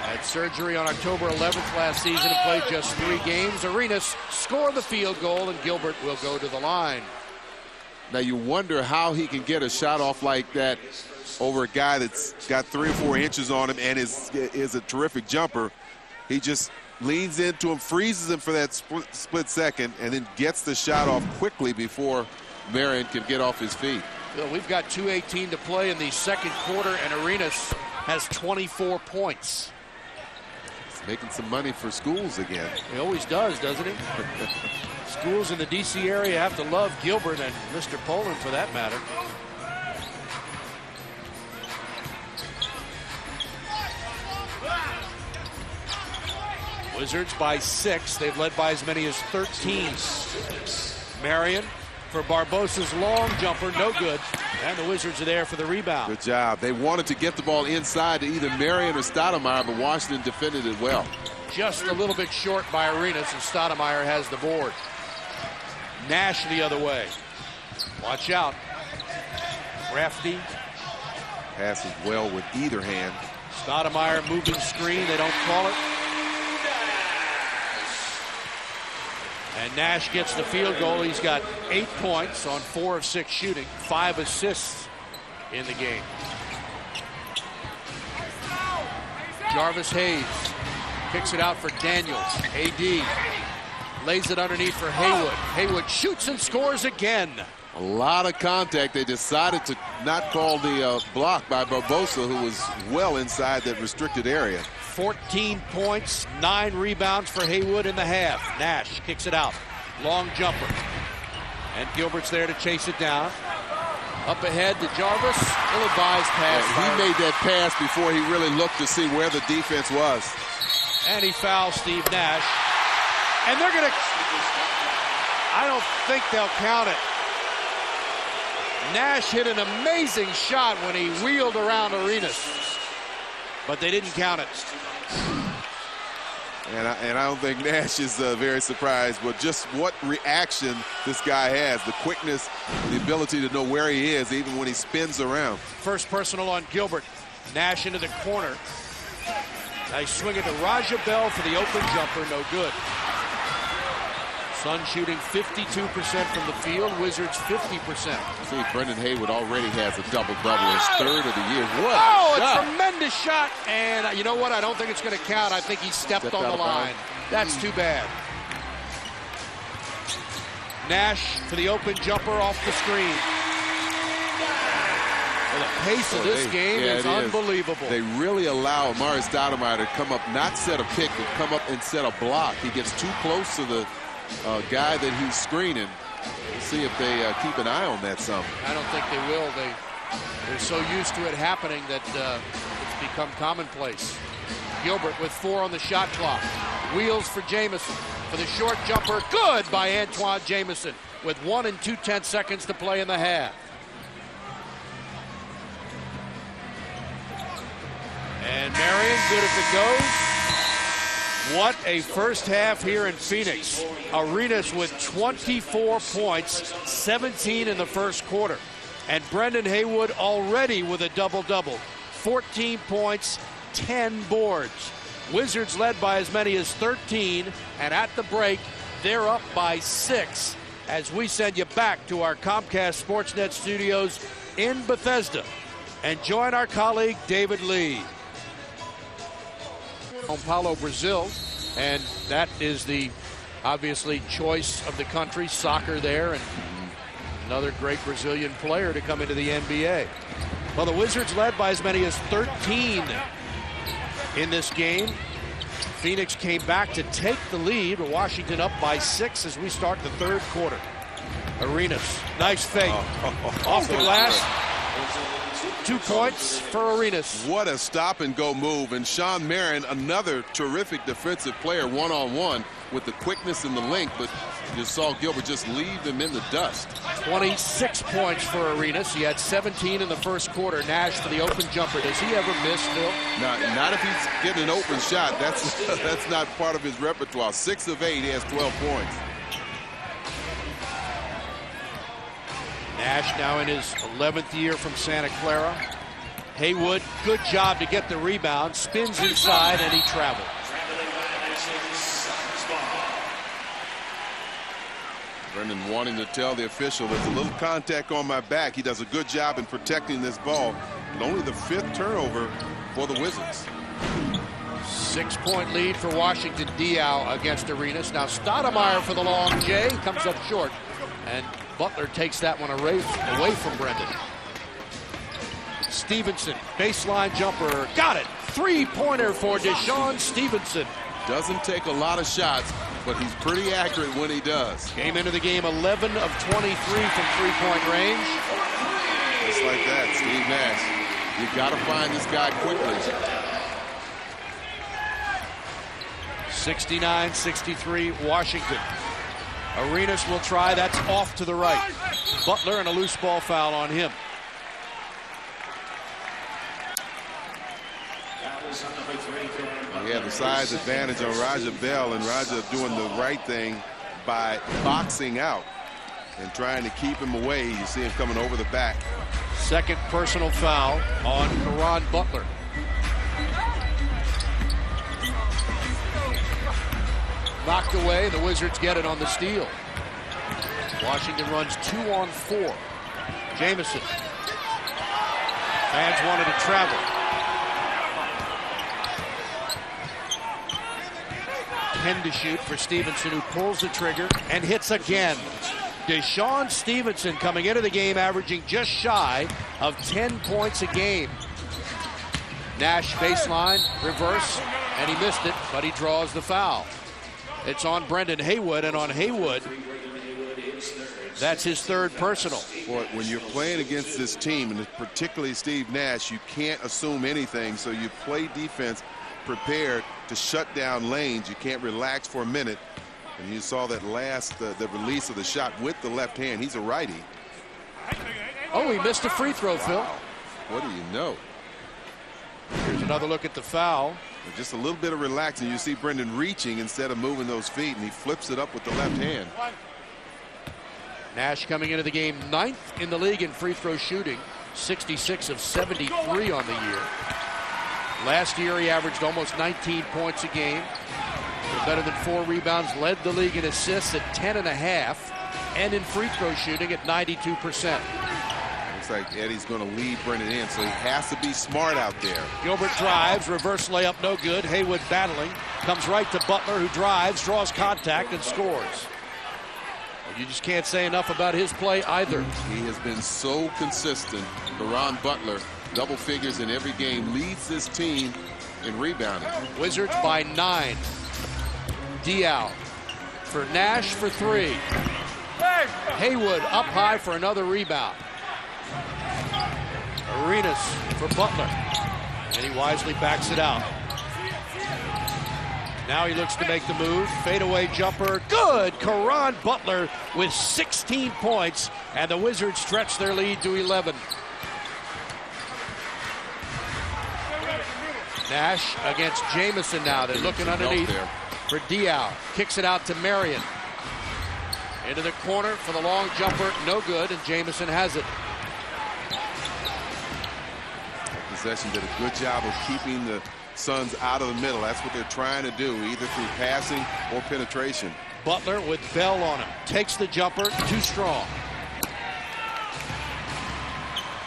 Had surgery on October 11th last season and played just 3 games. Arenas scored the field goal, and Gilbert will go to the line. Now you wonder how he can get a shot off like that over a guy that's got 3 or 4 inches on him and is a terrific jumper. He just leans into him, freezes him for that split second, and then gets the shot off quickly before Marion can get off his feet. Well, we've got 2:18 to play in the second quarter, and Arenas has 24 points. He's making some money for schools again. He always does, doesn't he? Schools in the D.C. area have to love Gilbert and Mr. Poland for that matter. Wizards by 6. They've led by as many as 13. Marion for Barbosa's long jumper, no good. And the Wizards are there for the rebound. Good job. They wanted to get the ball inside to either Marion or Stoudemire, but Washington defended it well. Just a little bit short by Arenas, and Stoudemire has the board. Nash the other way. Watch out. Crafty. Passes well with either hand. Stoudemire moving screen. They don't call it. And Nash gets the field goal. He's got 8 points on 4 of 6 shooting, 5 assists in the game. Jarvis Hayes kicks it out for Daniels. AD lays it underneath for Haywood. Haywood shoots and scores again. A lot of contact. They decided to not call the block by Barbosa, who was well inside that restricted area. 14 points, 9 rebounds for Haywood in the half. Nash kicks it out. Long jumper. And Gilbert's there to chase it down. Up ahead to Jarvis. Ill-advised pass. He made that pass before he really looked to see where the defense was. And he fouls Steve Nash. And they're going to... I don't think they'll count it. Nash hit an amazing shot when he wheeled around Arenas. But they didn't count it. And I don't think Nash is very surprised, but just what reaction this guy has. The quickness, the ability to know where he is, even when he spins around. First personal on Gilbert. Nash into the corner. Nice swing it to Raja Bell for the open jumper, no good. Sun shooting 52% from the field, Wizards 50%. See, Brendan Haywood already has a double-double, his third of the year. What a shot. Tremendous shot. And you know what? I don't think it's going to count. I think he stepped on the line. That's too bad. Nash for the open jumper off the screen. Well, the pace of this game is unbelievable. They really allow Amari Stoudemire to come up, not set a pick, but come up and set a block. He gets too close to the guy that he's screening. We'll see if they keep an eye on that some. I don't think they will. They're so used to it happening that it's become commonplace. Gilbert with 4 on the shot clock. Wheels for Jamison for the short jumper. Good by Antoine Jamison with 1 2/10 seconds to play in the half. And Marion, good if it goes. What a first half here in Phoenix. Arenas with 24 points, 17 in the first quarter. And Brendan Haywood already with a double-double. 14 points, 10 boards. Wizards led by as many as 13. And at the break, they're up by 6 as we send you back to our Comcast Sportsnet studios in Bethesda. And join our colleague, David Lee. São Paulo, Brazil, and that is the obviously choice of the country, soccer there, and another great Brazilian player to come into the NBA. Well, the Wizards led by as many as 13 in this game. Phoenix came back to take the lead. Washington up by 6 as we start the third quarter. Arenas, nice fake. Off the glass. 2 points for Arenas. What a stop-and-go move. And Shawn Marion, another terrific defensive player, one-on-one with the quickness and the length, but you saw Gilbert just leave him in the dust. 26 points for Arenas. He had 17 in the first quarter. Nash for the open jumper. Does he ever miss, Phil? Not if he's getting an open shot. That's not part of his repertoire. 6 of 8, he has 12 points. Nash now in his 11th year from Santa Clara. Haywood, good job to get the rebound. Spins inside and he traveled. Brendan wanting to tell the official there's a little contact on my back. He does a good job in protecting this ball. And only the 5th turnover for the Wizards. 6-point lead for Washington. Diaw against Arenas. Now Stoudemire for the long J. Comes up short. And Butler takes that one away from Brendan. Stevenson, baseline jumper, got it. 3-pointer for DeShawn Stevenson. Doesn't take a lot of shots, but he's pretty accurate when he does. Came into the game 11 of 23 from 3-point range. Just like that, Steve Nash. You got to find this guy quickly. 69-63 Washington. Arenas will try. That's off to the right. Butler and a loose ball foul on him. He had the size advantage on Raja Bell, and Raja doing the right thing by boxing out and trying to keep him away. You see him coming over the back. Second personal foul on Caron Butler. Knocked away. The Wizards get it on the steal. Washington runs 2-on-4. Jamison. Fans wanted to travel. 10 to shoot for Stevenson, who pulls the trigger and hits again. DeShawn Stevenson coming into the game averaging just shy of 10 points a game. Nash baseline, reverse, and he missed it, but he draws the foul. It's on Brendan Haywood, and on Haywood, that's his third personal. Boy, when you're playing against this team, and particularly Steve Nash, you can't assume anything, so you play defense prepared to shut down lanes. You can't relax for a minute. And you saw that the release of the shot with the left hand. He's a righty. Oh, he missed a free throw, Phil. What do you know? Here's another look at the foul. Just a little bit of relaxing. You see Brendan reaching instead of moving those feet, and he flips it up with the left hand. Nash coming into the game 9th in the league in free throw shooting, 66 of 73 on the year. Last year he averaged almost 19 points a game, better than 4 rebounds, led the league in assists at 10.5, and in free throw shooting at 92%. Looks like Eddie's going to lead Brendan in, so he has to be smart out there. Gilbert drives, reverse layup, no good. Haywood battling, comes right to Butler, who drives, draws contact, and scores. You just can't say enough about his play either. He has been so consistent. Caron Butler, double figures in every game, leads this team in rebounding. Wizards by 9. Diaw for Nash for 3. Haywood up high for another rebound. Arenas for Butler, and he wisely backs it out. Now he looks to make the move. Fadeaway jumper. Good. Caron Butler with 16 points, and the Wizards stretch their lead to 11. Nash against Jamison now. They're looking underneath for Diaw. Kicks it out to Marion. Into the corner for the long jumper. No good, and Jamison has it. Possession did a good job of keeping the Suns out of the middle. That's what they're trying to do, either through passing or penetration. Butler with Bell on him. Takes the jumper, too strong.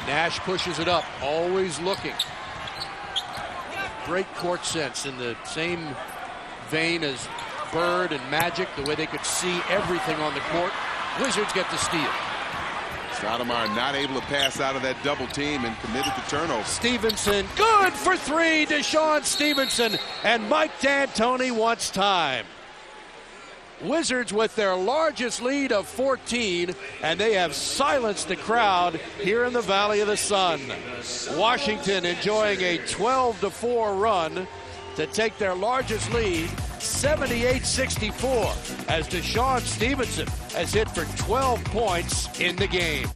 Nash pushes it up, always looking. Great court sense, in the same vein as Bird and Magic, the way they could see everything on the court. Wizards get the steal. Stoudemire not able to pass out of that double team and committed the turnover. Stevenson, good for 3. DeShawn Stevenson, and Mike D'Antoni wants time. Wizards with their largest lead of 14, and they have silenced the crowd here in the Valley of the Sun. Washington enjoying a 12-4 run to take their largest lead, 78-64, as DeShawn Stevenson has hit for 12 points in the game.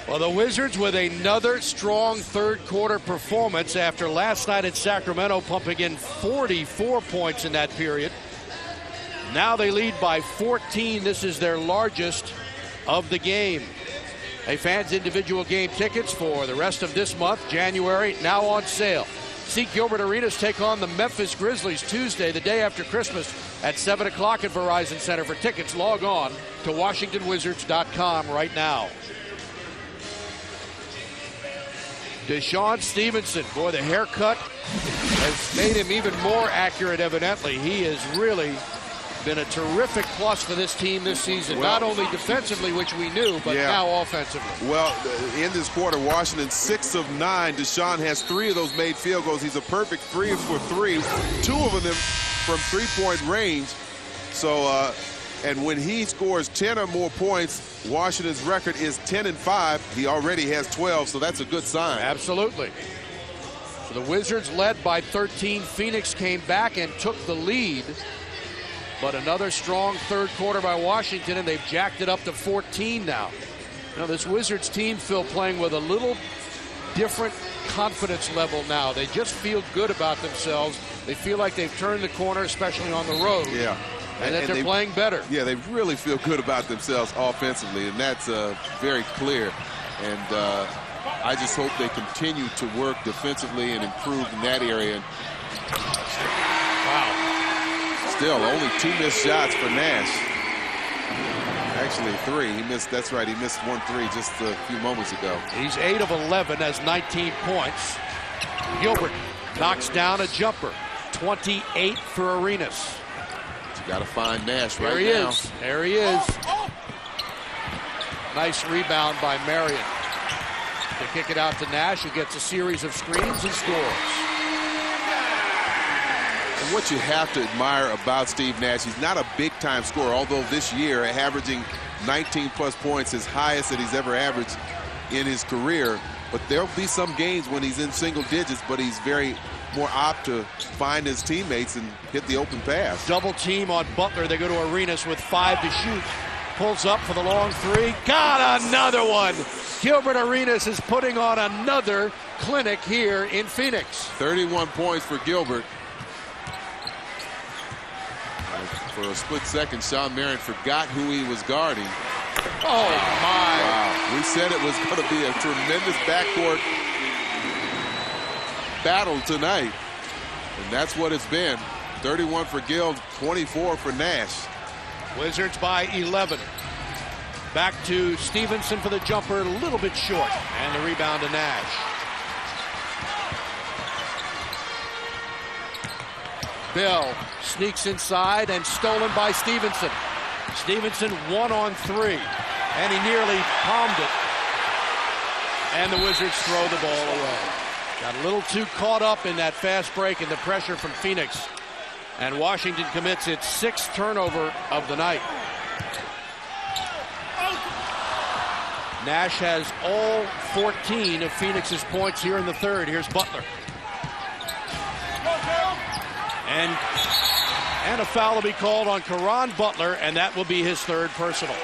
Well, the Wizards with another strong third quarter performance after last night at Sacramento, pumping in 44 points in that period. Now they lead by 14. This is their largest of the game. Hey, fans, individual game tickets for the rest of this month, January, now on sale. See Gilbert Arenas take on the Memphis Grizzlies Tuesday, the day after Christmas, at 7 o'clock at Verizon Center. For tickets, log on to WashingtonWizards.com right now. DeShawn Stevenson, boy, the haircut has made him even more accurate, evidently. He has really been a terrific plus for this team this season, not only defensively, which we knew, but now offensively. Well, in this quarter, Washington 6 of 9. DeShawn has 3 of those made field goals. He's a perfect 3 for 3, 2 of them from three-point range. So, and when he scores 10 or more points, Washington's record is 10-5. He already has 12, so that's a good sign. Absolutely. So the Wizards led by 13. Phoenix came back and took the lead. But another strong third quarter by Washington, and they've jacked it up to 14 now. Now, this Wizards team, Phil, playing with a little different confidence level now. They just feel good about themselves. They feel like they've turned the corner, especially on the road. Yeah. And that they're playing better. Yeah, they really feel good about themselves offensively, and that's very clear. And I just hope they continue to work defensively and improve in that area. Wow. Still, only 2 missed shots for Nash. Actually, 3. He missed. That's right. He missed 1 3 just a few moments ago. He's 8 of 11, has 19 points. Gilbert knocks down a jumper. 28 for Arenas. Got to find Nash right now. There he is. There he is. Nice rebound by Marion. They kick it out to Nash, who gets a series of screens and scores. And what you have to admire about Steve Nash, he's not a big-time scorer, although this year averaging 19-plus points, his highest that he's ever averaged in his career. But there'll be some games when he's in single digits, but he's very more apt to find his teammates and hit the open pass. Double team on Butler. They go to Arenas with 5 to shoot. Pulls up for the long 3. Got another one. Gilbert Arenas is putting on another clinic here in Phoenix. 31 points for Gilbert. For a split second, Shawn Marion forgot who he was guarding. Oh, my. Wow. We said it was going to be a tremendous backcourt battle tonight. And that's what it's been. 31 for Gil, 24 for Nash. Wizards by 11. Back to Stevenson for the jumper, a little bit short. And the rebound to Nash. Bell sneaks inside and stolen by Stevenson. Stevenson 1-on-3. And he nearly palmed it. And the Wizards throw the ball away. Got a little too caught up in that fast break and the pressure from Phoenix. And Washington commits its 6th turnover of the night. Nash has all 14 of Phoenix's points here in the third. Here's Butler. And a foul will be called on Caron Butler, and that will be his 3rd personal.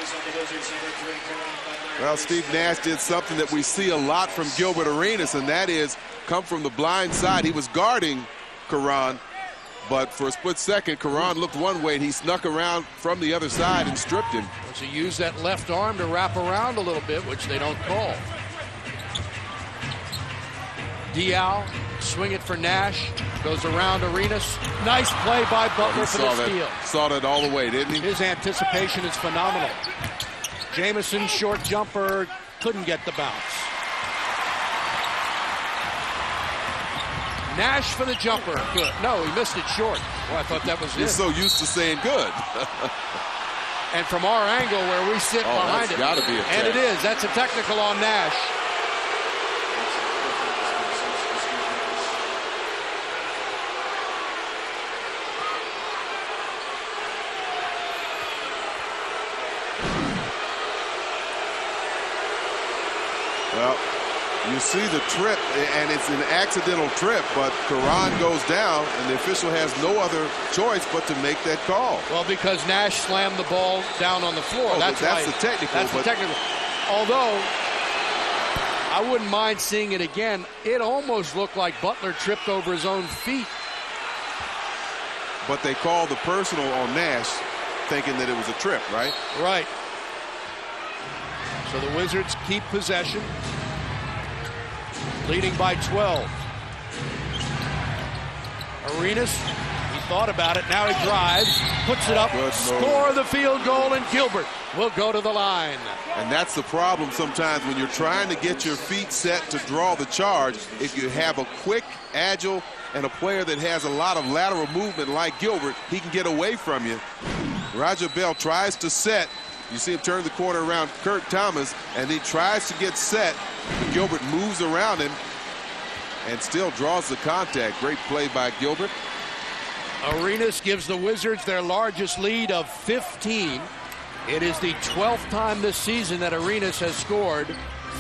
Well, Steve Nash did something that we see a lot from Gilbert Arenas, and that is come from the blind side. He was guarding Caron, but for a split second, Caron looked one way, and he snuck around from the other side and stripped him. So he used that left arm to wrap around a little bit, which they don't call. Diaw, swing it for Nash, goes around Arenas. Nice play by Butler for the steal. Saw that all the way, didn't he? His anticipation is phenomenal. Jamison, short jumper, couldn't get the bounce. Nash for the jumper, good. No, he missed it short. Well, I thought that was it. He's so used to saying good. And from our angle where we sit behind it. Gotta be a and it is. That's a technical on Nash. Well, you see the trip, and it's an accidental trip, but Caron goes down, and the official has no other choice but to make that call. Well, because Nash slammed the ball down on the floor. Oh, that's the technical. That's the technical. Although, I wouldn't mind seeing it again. It almost looked like Butler tripped over his own feet. But they called the personal on Nash, thinking that it was a trip, right? Right. So the Wizards keep possession, leading by 12. Arenas, he thought about it. Now he drives, puts it up, score the field goal, and Gilbert will go to the line. And that's the problem sometimes when you're trying to get your feet set to draw the charge. If you have a quick, agile, and a player that has a lot of lateral movement like Gilbert, he can get away from you. Roger Bell tries to set. You see him turn the corner around Kurt Thomas, and he tries to get set, but Gilbert moves around him and still draws the contact. Great play by Gilbert. Arenas gives the Wizards their largest lead of 15. It is the 12th time this season that Arenas has scored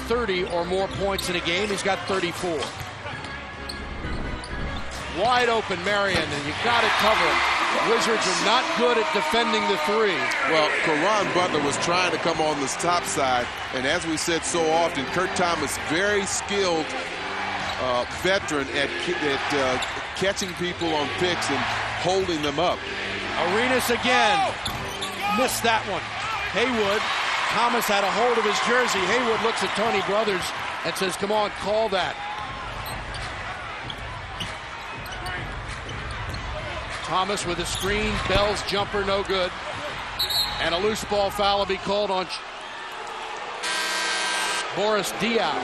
30 or more points in a game. He's got 34. Wide open Marion, and you got to cover him. Wizards are not good at defending the 3. Well, Caron Butler was trying to come on this top side, and as we said so often, Kurt Thomas, very skilled veteran at catching people on picks and holding them up. Arenas again. Missed that one. Haywood. Thomas had a hold of his jersey. Haywood looks at Tony Brothers and says, come on, call that. Thomas with a screen. Bell's jumper no good. And a loose ball foul will be called on Boris Diaw.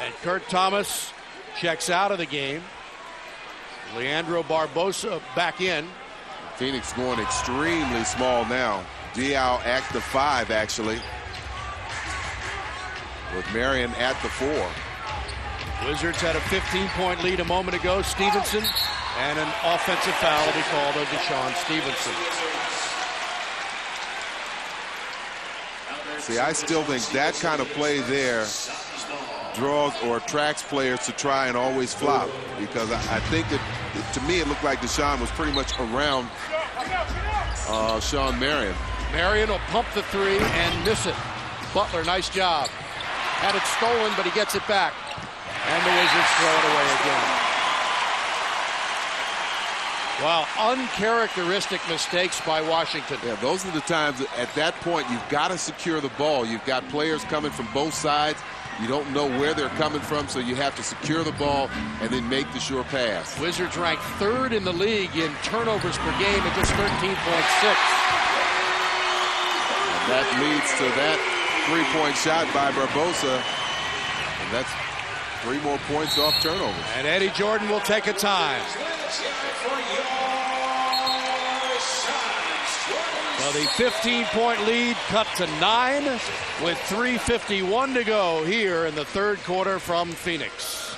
And Kurt Thomas checks out of the game. Leandro Barbosa back in. Phoenix going extremely small now. Diaw at the 5, actually, with Marion at the 4. Wizards had a 15-point lead a moment ago. Stevenson, and an offensive foul to be called on Deshaun Stevenson. See, I still think that kind of play there draws or attracts players to try and always flop, because I think that, to me, it looked like Deshaun was pretty much around Shawn Marion. Marion will pump the 3 and miss it. Butler, nice job. Had it stolen, but he gets it back. And the Wizards throw it away again. Wow, uncharacteristic mistakes by Washington. Yeah, those are the times at that point you've got to secure the ball. You've got players coming from both sides. You don't know where they're coming from, so you have to secure the ball and then make the sure pass. Wizards ranked 3rd in the league in turnovers per game at just 13.6. And that leads to that 3-point shot by Barbosa. And that's 3 more points off turnovers. And Eddie Jordan will take a time. So the 15-point lead cut to 9 with 3:51 to go here in the 3rd quarter from Phoenix.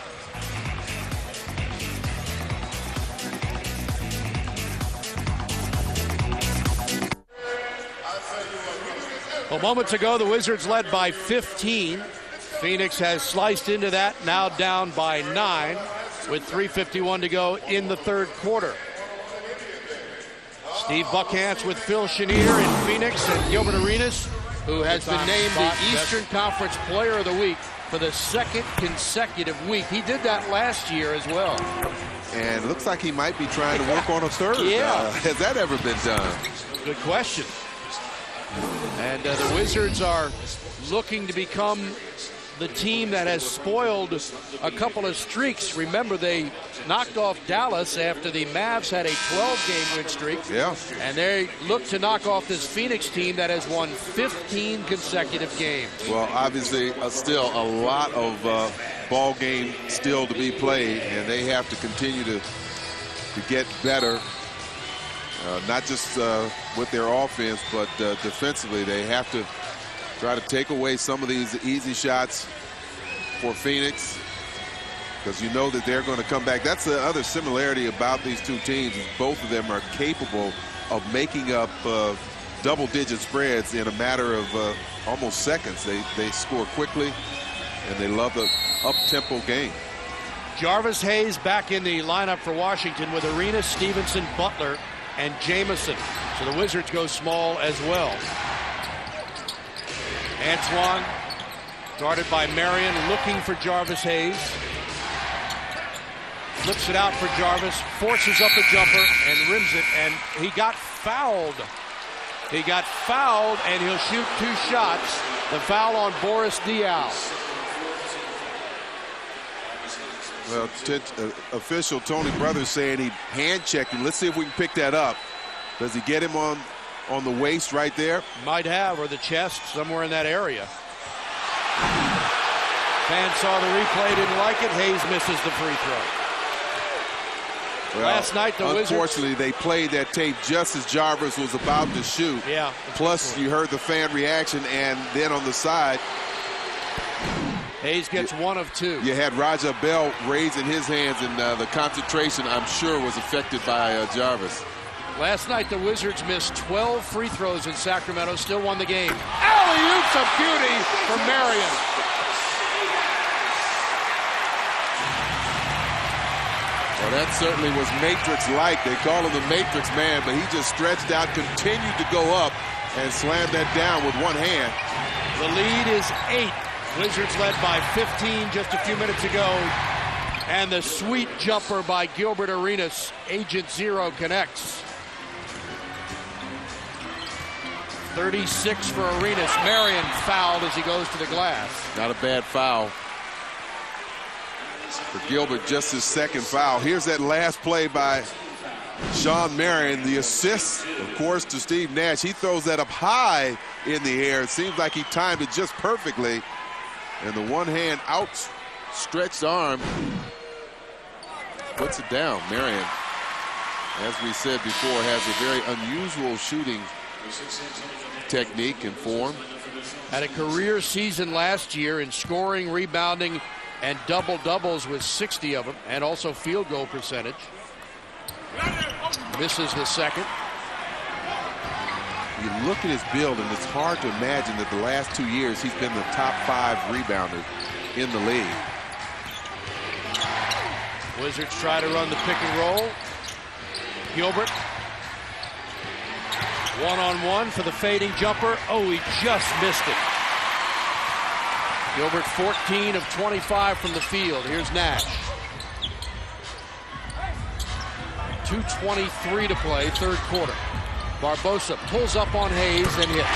Well, moments ago, the Wizards led by 15. Phoenix has sliced into that, now down by 9 with 3:51 to go in the 3rd quarter. Steve Buckhantz with Phil Chenier in Phoenix, and Gilbert Arenas, who has been named the Eastern Conference Player of the Week for the 2nd consecutive week. He did that last year as well. And it looks like he might be trying to work on a 3rd. Yeah. Has that ever been done? Good question. And the Wizards are looking to become the team that has spoiled a couple of streaks. Remember, they knocked off Dallas after the Mavs had a 12-game win streak. Yeah. And they look to knock off this Phoenix team that has won 15 consecutive games. Well, obviously, still a lot of ball game still to be played, and they have to continue to get better. Not just with their offense, but defensively. They have to try to take away some of these easy shots for Phoenix, because you know that they're going to come back. That's the other similarity about these two teams, is both of them are capable of making up double-digit spreads in a matter of almost seconds. They score quickly, and they love the up-tempo game. Jarvis Hayes back in the lineup for Washington with Arenas, Stevenson, Butler, and Jamison. So the Wizards go small as well. Antoine, guarded by Marion, looking for Jarvis Hayes. Flips it out for Jarvis, forces up a jumper, and rims it, and he got fouled. He got fouled, and he'll shoot 2 shots. The foul on Boris Diaw. Well, official Tony Brothers saying he hand-checked him. Let's see if we can pick that up. Does he get him on the waist right there? Might have, or the chest, somewhere in that area. Fans saw the replay, didn't like it. Hayes misses the free throw. Well, last night, the Wizards... Unfortunately, they played that tape just as Jarvis was about to shoot. Yeah. Plus, you heard the fan reaction, and then on the side... Hayes gets 1 of 2. You had Raja Bell raising his hands, and the concentration, I'm sure, was affected by Jarvis. Last night, the Wizards missed 12 free throws in Sacramento, still won the game. Alley-oops of beauty from Marion. Well, that certainly was Matrix-like. They call him the Matrix man, but he just stretched out, continued to go up, and slammed that down with one hand. The lead is 8. Wizards led by 15 just a few minutes ago. And the sweet jumper by Gilbert Arenas. Agent Zero connects. 36 for Arenas. Marion fouled as he goes to the glass. Not a bad foul for Gilbert, just his 2nd foul. Here's that last play by Shawn Marion. The assist, of course, to Steve Nash. He throws that up high in the air. It seems like he timed it just perfectly. And the one-hand stretched arm puts it down. Marion, as we said before, has a very unusual shooting technique and form. Had a career season last year in scoring, rebounding, and double-doubles with 60 of them, and also field goal percentage. Misses the second. You look at his build, and it's hard to imagine that the last 2 years he's been the top 5 rebounder in the league. Wizards try to run the pick and roll. Gilbert. One-on-one for the fading jumper. Oh, he just missed it. Gilbert 14 of 25 from the field. Here's Nash. 2:23 to play, third quarter. Barbosa pulls up on Hayes and hits.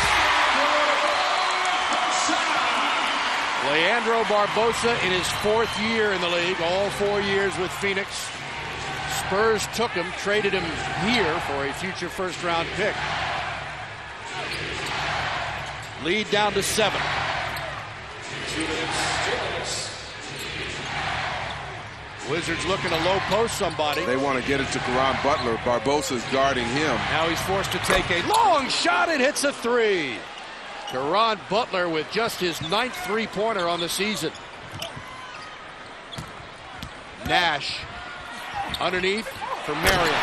Leandro Barbosa in his 4th year in the league, all 4 years with Phoenix. Spurs took him, traded him here for a future first-round pick. Lead down to 7. Wizards looking to low post somebody. They want to get it to Caron Butler. Barbosa's guarding him. Now he's forced to take a long shot and hits a 3. Caron Butler with just his 9th three-pointer on the season. Nash underneath for Marion.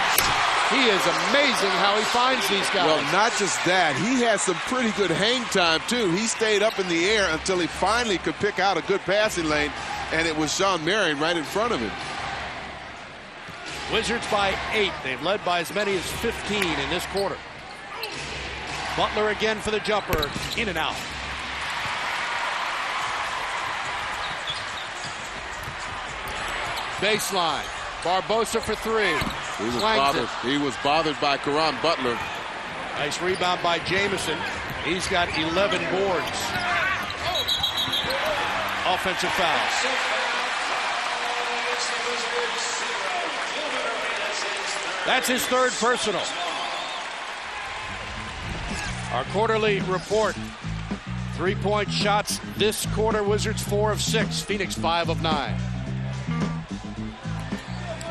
He is amazing how he finds these guys. Well, not just that. He has some pretty good hang time, too. He stayed up in the air until he finally could pick out a good passing lane, and it was Shawn Marion right in front of him. Wizards by 8. They've led by as many as 15 in this quarter. Butler again for the jumper. In and out. Baseline. Barbosa for 3. He was bothered by Caron Butler. Nice rebound by Jamison. He's got 11 boards. Offensive foul. That's his 3rd personal. Our quarterly report. 3-point shots this quarter. Wizards 4 of 6. Phoenix 5 of 9.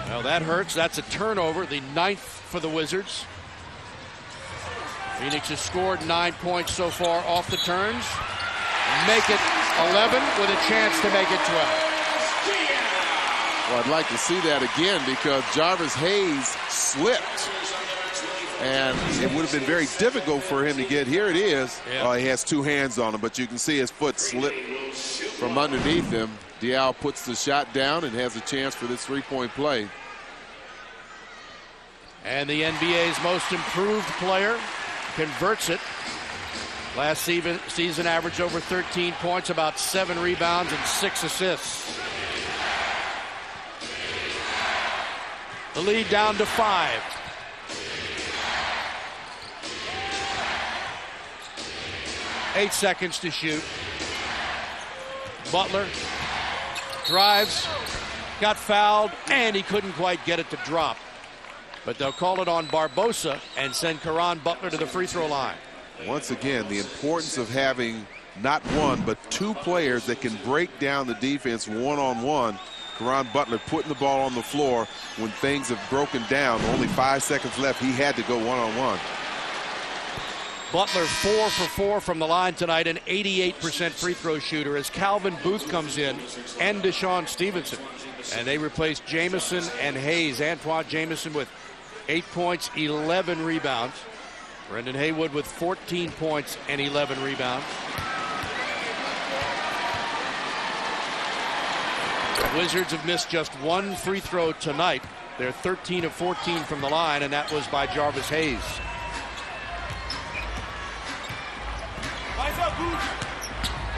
Well, that hurts. That's a turnover, the 9th for the Wizards. Phoenix has scored 9 points so far off the turns. Make it 11 with a chance to make it 12. Well, I'd like to see that again because Jarvis Hayes slipped. And it would have been very difficult for him to get. Here it is. Yeah. He has 2 hands on him, but you can see his foot slip from underneath him. Diaw puts the shot down and has a chance for this 3-point play. And the NBA's most improved player converts it. Last season averaged over 13 points, about 7 rebounds and 6 assists. The lead down to 5. Eight seconds to shoot. Butler drives, got fouled, and he couldn't quite get it to drop. But they'll call it on Barbosa and send Caron Butler to the free throw line. Once again, the importance of having not 1, but 2 players that can break down the defense one-on-one. Caron Butler putting the ball on the floor when things have broken down. Only 5 seconds left. He had to go one-on-one. Butler 4 for 4 from the line tonight, an 88% free throw shooter as Calvin Booth comes in and Deshaun Stevenson. And they replace Jamison and Hayes. Antoine Jamison with 8 points, 11 rebounds. Brendan Haywood with 14 points and 11 rebounds. The Wizards have missed just 1 free throw tonight. They're 13 of 14 from the line, and that was by Jarvis Hayes.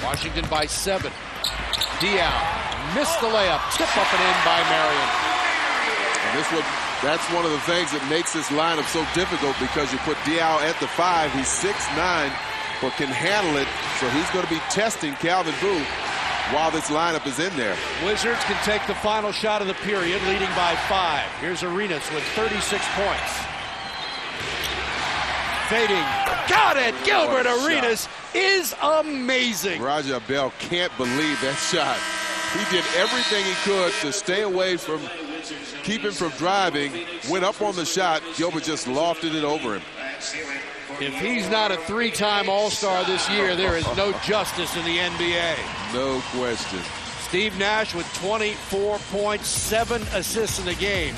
Washington by 7. Diaw missed the layup. Tip up and in by Marion. And that's one of the things that makes this lineup so difficult because you put Diaw at the 5. He's 6'9", but can handle it. So he's going to be testing Calvin Booth while this lineup is in there. Wizards can take the final shot of the period, leading by 5. Here's Arenas with 36 points. Fading. Got it! Gilbert Arenas is amazing. Raja Bell can't believe that shot. He did everything he could to stay away from, keep him from driving, went up on the shot. Gilbert just lofted it over him. If he's not a three-time All-Star this year, there is no justice in the NBA. No question. Steve Nash with 24 points, 7 assists in the game.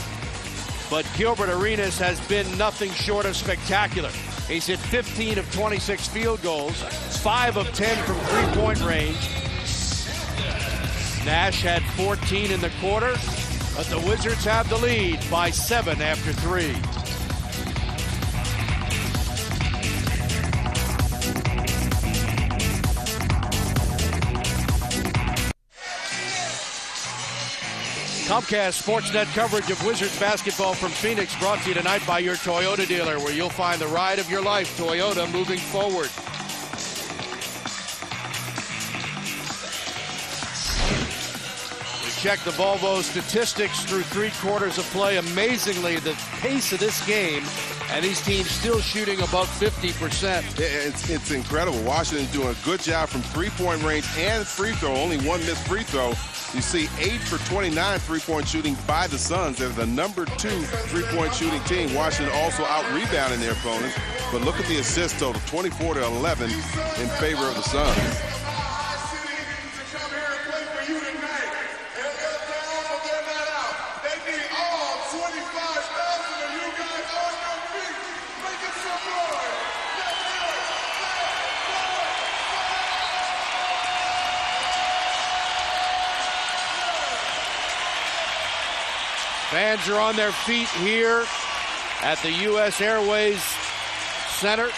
But Gilbert Arenas has been nothing short of spectacular. He's hit 15 of 26 field goals, 5 of 10 from three-point range. Nash had 14 in the quarter, but the Wizards have the lead by 7 after 3. Comcast Sportsnet coverage of Wizards basketball from Phoenix brought to you tonight by your Toyota dealer, where you'll find the ride of your life. Toyota, moving forward. We check the Volvo statistics through 3 quarters of play. Amazingly, the pace of this game, and these teams still shooting above 50%. It's incredible. Washington's doing a good job from three-point range and free throw. Only 1 missed free throw. You see 8 for 29 three-point shooting by the Suns. They're the number 2 three-point shooting team. Washington also out-rebounding their opponents. But look at the assist total, 24 to 11 in favor of the Suns. Fans are on their feet here at the U.S. Airways Center,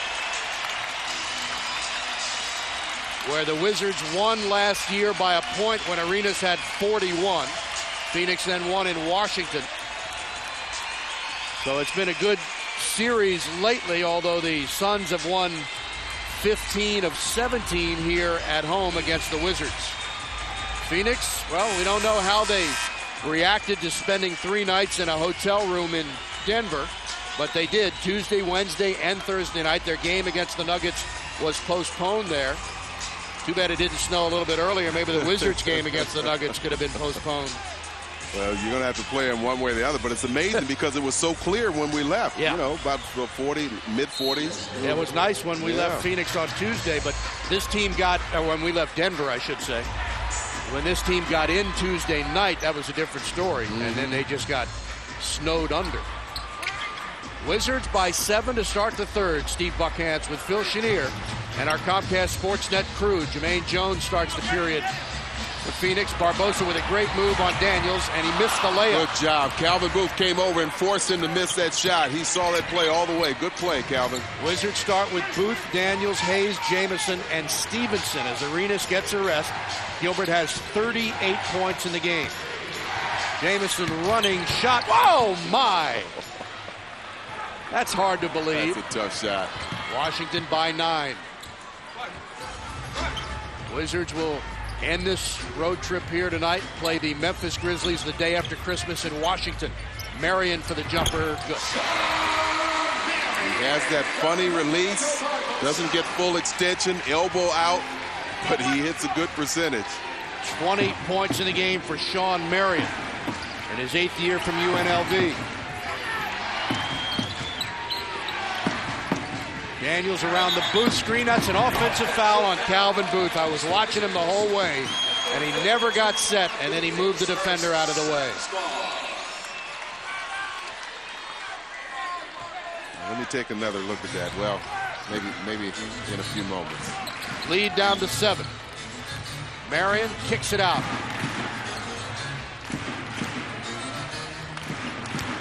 where the Wizards won last year by a point when Arenas had 41. Phoenix then won in Washington. So it's been a good series lately, although the Suns have won 15 of 17 here at home against the Wizards. Phoenix, well, we don't know how they reacted to spending 3 nights in a hotel room in Denver, but they did Tuesday, Wednesday, and Thursday night. Their game against the Nuggets was postponed there. Too bad it didn't snow a little bit earlier. Maybe the Wizards game against the Nuggets could have been postponed. Well, you're going to have to play them one way or the other, but it's amazing because it was so clear when we left. Yeah. You know, about 40, mid-40s. Yeah, it was nice when we left Phoenix on Tuesday, but this team got, or when we left Denver, I should say. When this team got in Tuesday night, that was a different story, and then they just got snowed under. Wizards by 7 to start the third. Steve Buckhantz with Phil Chenier and our Comcast Sportsnet crew. Jermaine Jones starts the period for Phoenix. Barbosa with a great move on Daniels, and he missed the layup. Good job. Calvin Booth came over and forced him to miss that shot. He saw that play all the way. Good play, Calvin. Wizards start with Booth, Daniels, Hayes, Jamison, and Stevenson as Arenas gets a rest. Gilbert has 38 points in the game. Jamison running shot. Oh, my! That's hard to believe. That's a tough shot. Washington by 9. Wizards will end this road trip here tonight. Play the Memphis Grizzlies the day after Christmas in Washington. Marion for the jumper. Good. He has that funny release. Doesn't get full extension. Elbow out. But he hits a good percentage. 20 points in the game for Sean Marion in his 8th year from UNLV. Daniels around the Booth screen. That's an offensive foul on Calvin Booth. I was watching him the whole way, and he never got set, and then he moved the defender out of the way. Let me take another look at that. Well, maybe in a few moments. Lead down to 7. Marion kicks it out.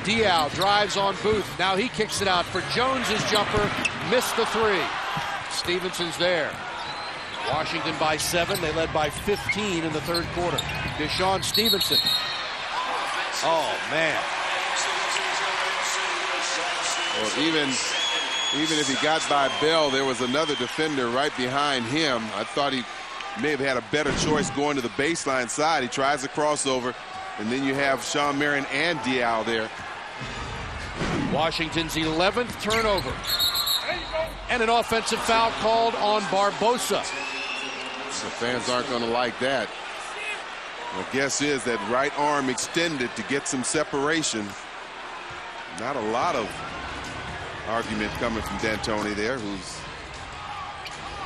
Diaw drives on Booth. Now he kicks it out for Jones's jumper. Missed the 3. Stevenson's there. Washington by 7. They led by 15 in the third quarter. Deshaun Stevenson. Oh, man. Well, even if he got by Bell, there was another defender right behind him. I thought he may have had a better choice going to the baseline side. He tries the crossover, and then you have Sean Marion and Diaw there. Washington's 11th turnover. And an offensive foul called on Barbosa. The fans aren't going to like that. My guess is that right arm extended to get some separation. Not a lot of argument coming from D'Antoni there, who's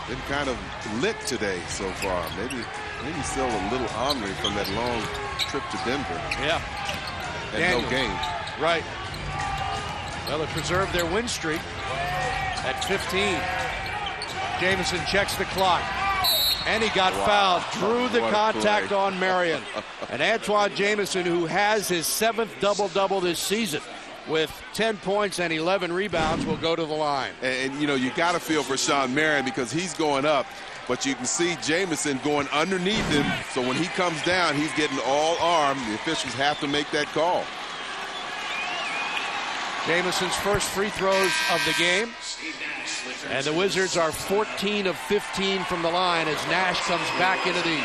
been kind of lit today so far. Maybe still a little ornery from that long trip to Denver. Yeah. And no game. Right. Well, they preserved their win streak at 15. Jamison checks the clock. And he got fouled. Drew the contact on Marion. And Antawn Jamison, who has his 7th double-double this season with 10 points and 11 rebounds, will go to the line. And you know, you got to feel for Shawn Marion because he's going up, but you can see Jamison going underneath him. So when he comes down, he's getting all armed. The officials have to make that call. Jamison's first free throws of the game. And the Wizards are 14 of 15 from the line as Nash comes back into the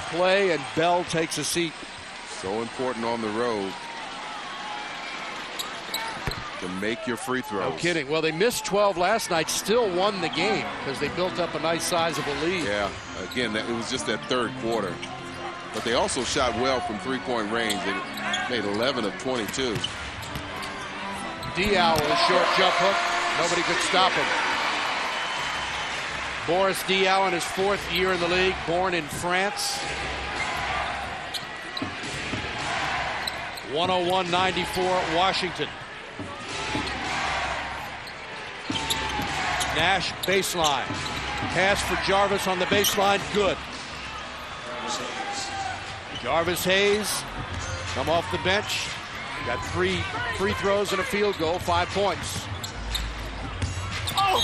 play and Bell takes a seat. So important on the road to make your free throws. No kidding. Well, they missed 12 last night, still won the game because they built up a nice sizable lead. Yeah, again, it was just that third quarter. But they also shot well from three-point range. They made 11 of 22. Diaw with a short jump hook. Nobody could stop him. Boris Diaw in his 4th year in the league, born in France. 101-94 Washington. Nash baseline. Pass for Jarvis on the baseline. Good. Jarvis Hayes come off the bench. Got 3 free throws and a field goal, 5 points. Oh!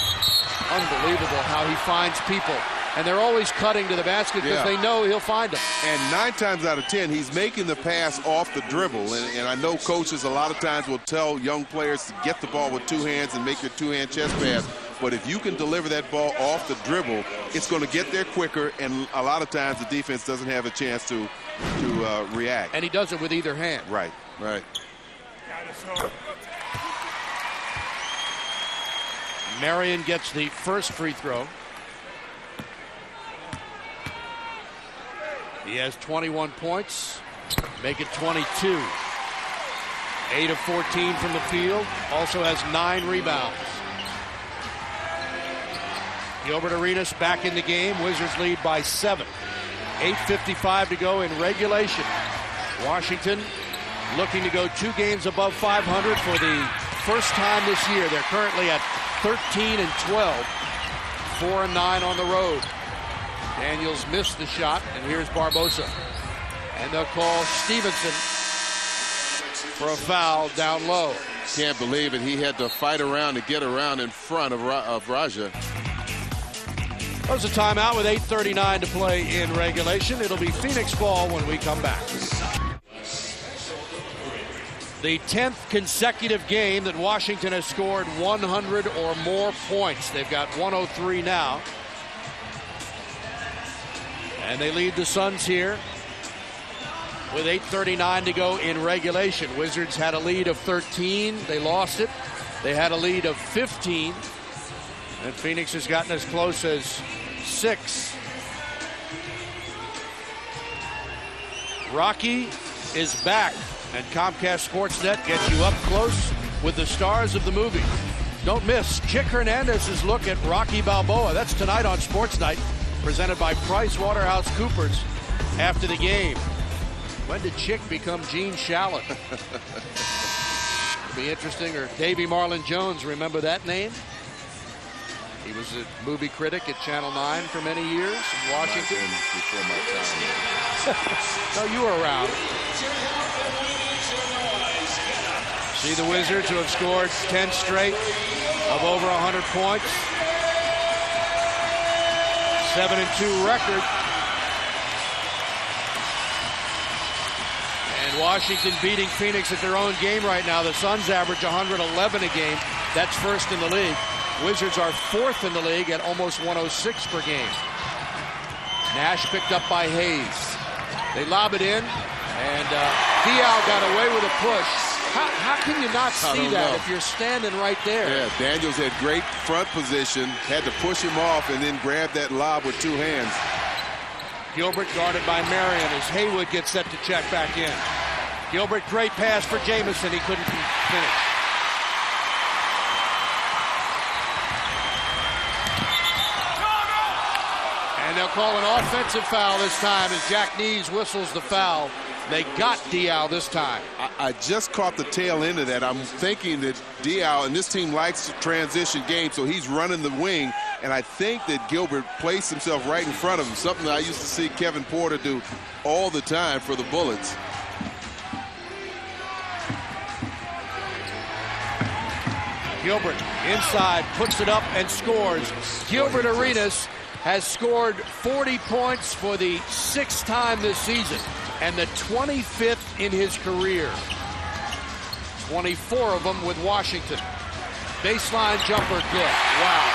Unbelievable how he finds people. And they're always cutting to the basket because they know he'll find them. And 9 times out of 10, he's making the pass off the dribble. And I know coaches a lot of times will tell young players to get the ball with 2 hands and make your 2-hand chest pass. But if you can deliver that ball off the dribble, it's going to get there quicker. And a lot of times the defense doesn't have a chance to react. And he does it with either hand. Right, right. Marion gets the first free throw. He has 21 points. Make it 22. 8 of 14 from the field. Also has 9 rebounds. Gilbert Arenas back in the game. Wizards lead by 7. 8:55 to go in regulation. Washington looking to go 2 games above 500 for the first time this year. They're currently at 13 and 12, 4 and 9 on the road. Daniels missed the shot, and here's Barbosa. And they'll call Stevenson for a foul down low. Can't believe it. He had to fight around to get around in front of Raja. There's a timeout with 8:39 to play in regulation. It'll be Phoenix ball when we come back. The 10th consecutive game that Washington has scored 100 or more points. They've got 103 now. And they lead the Suns here with 8:39 to go in regulation. Wizards had a lead of 13. They lost it. They had a lead of 15. And Phoenix has gotten as close as 6. Rocky is back. And Comcast Sportsnet gets you up close with the stars of the movie. Don't miss Chick Hernandez's look at Rocky Balboa. That's tonight on Sports Night, presented by PricewaterhouseCoopers after the game. When did Chick become Gene Shalit? It'll be interesting. Or Davey Marlon Jones, remember that name? He was a movie critic at Channel 9 for many years in Washington. Before my time. No, you were around. See the Wizards, who have scored 10 straight of over 100 points. 7-2 record. And Washington beating Phoenix at their own game right now. The Suns average 111 a game. That's first in the league. Wizards are 4th in the league at almost 106 per game. Nash picked up by Hayes. They lob it in, and Diaw got away with a push. How can you not see that if you're standing right there? Yeah, Daniels had great front position, had to push him off, and then grab that lob with 2 hands. Gilbert guarded by Marion as Haywood gets set to check back in. Gilbert, great pass for Jamison. He couldn't finish. And they'll call an offensive foul this time as Jack Nees whistles the foul. They got Diaw this time. I just caught the tail end of that. I'm thinking that Diaw, and this team likes to transition game, so he's running the wing, and I think that Gilbert placed himself right in front of him, something that I used to see Kevin Porter do all the time for the Bullets. Gilbert inside, puts it up and scores. Gilbert Arenas has scored 40 points for the 6th time this season and the 25th in his career. 24 of them with Washington. Baseline jumper, good. Wow.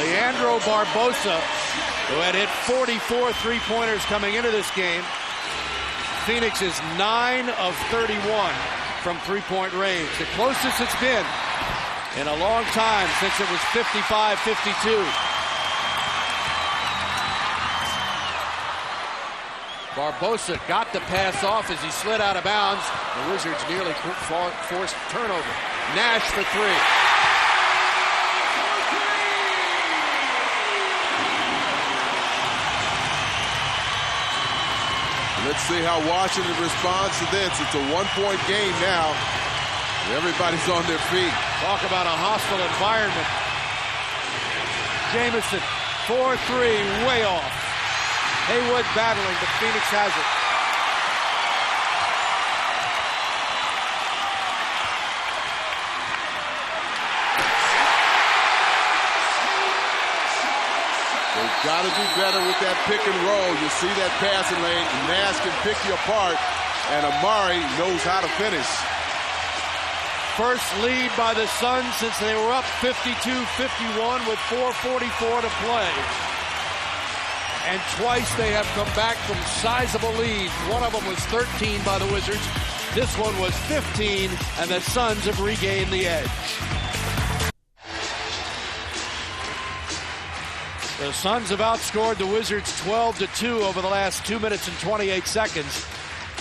Leandro Barbosa, who had hit 44 three-pointers coming into this game. Phoenix is 9 of 31 from three-point range. The closest it's been in a long time since it was 55-52. Barbosa got the pass off as he slid out of bounds. The Wizards nearly forced turnover. Nash for three. Let's see how Washington responds to this. It's a one-point game now. Everybody's on their feet. Talk about a hostile environment. Jamison, 4-3, way off. Haywood battling, but Phoenix has it. They've got to do better with that pick and roll. You see that passing lane. Nash can pick you apart, and Amari knows how to finish. First lead by the Suns since they were up 52-51 with 4:44 to play. And twice they have come back from sizable leads. One of them was 13 by the Wizards. This one was 15, and the Suns have regained the edge. The Suns have outscored the Wizards 12-2 over the last 2 minutes and 28 seconds.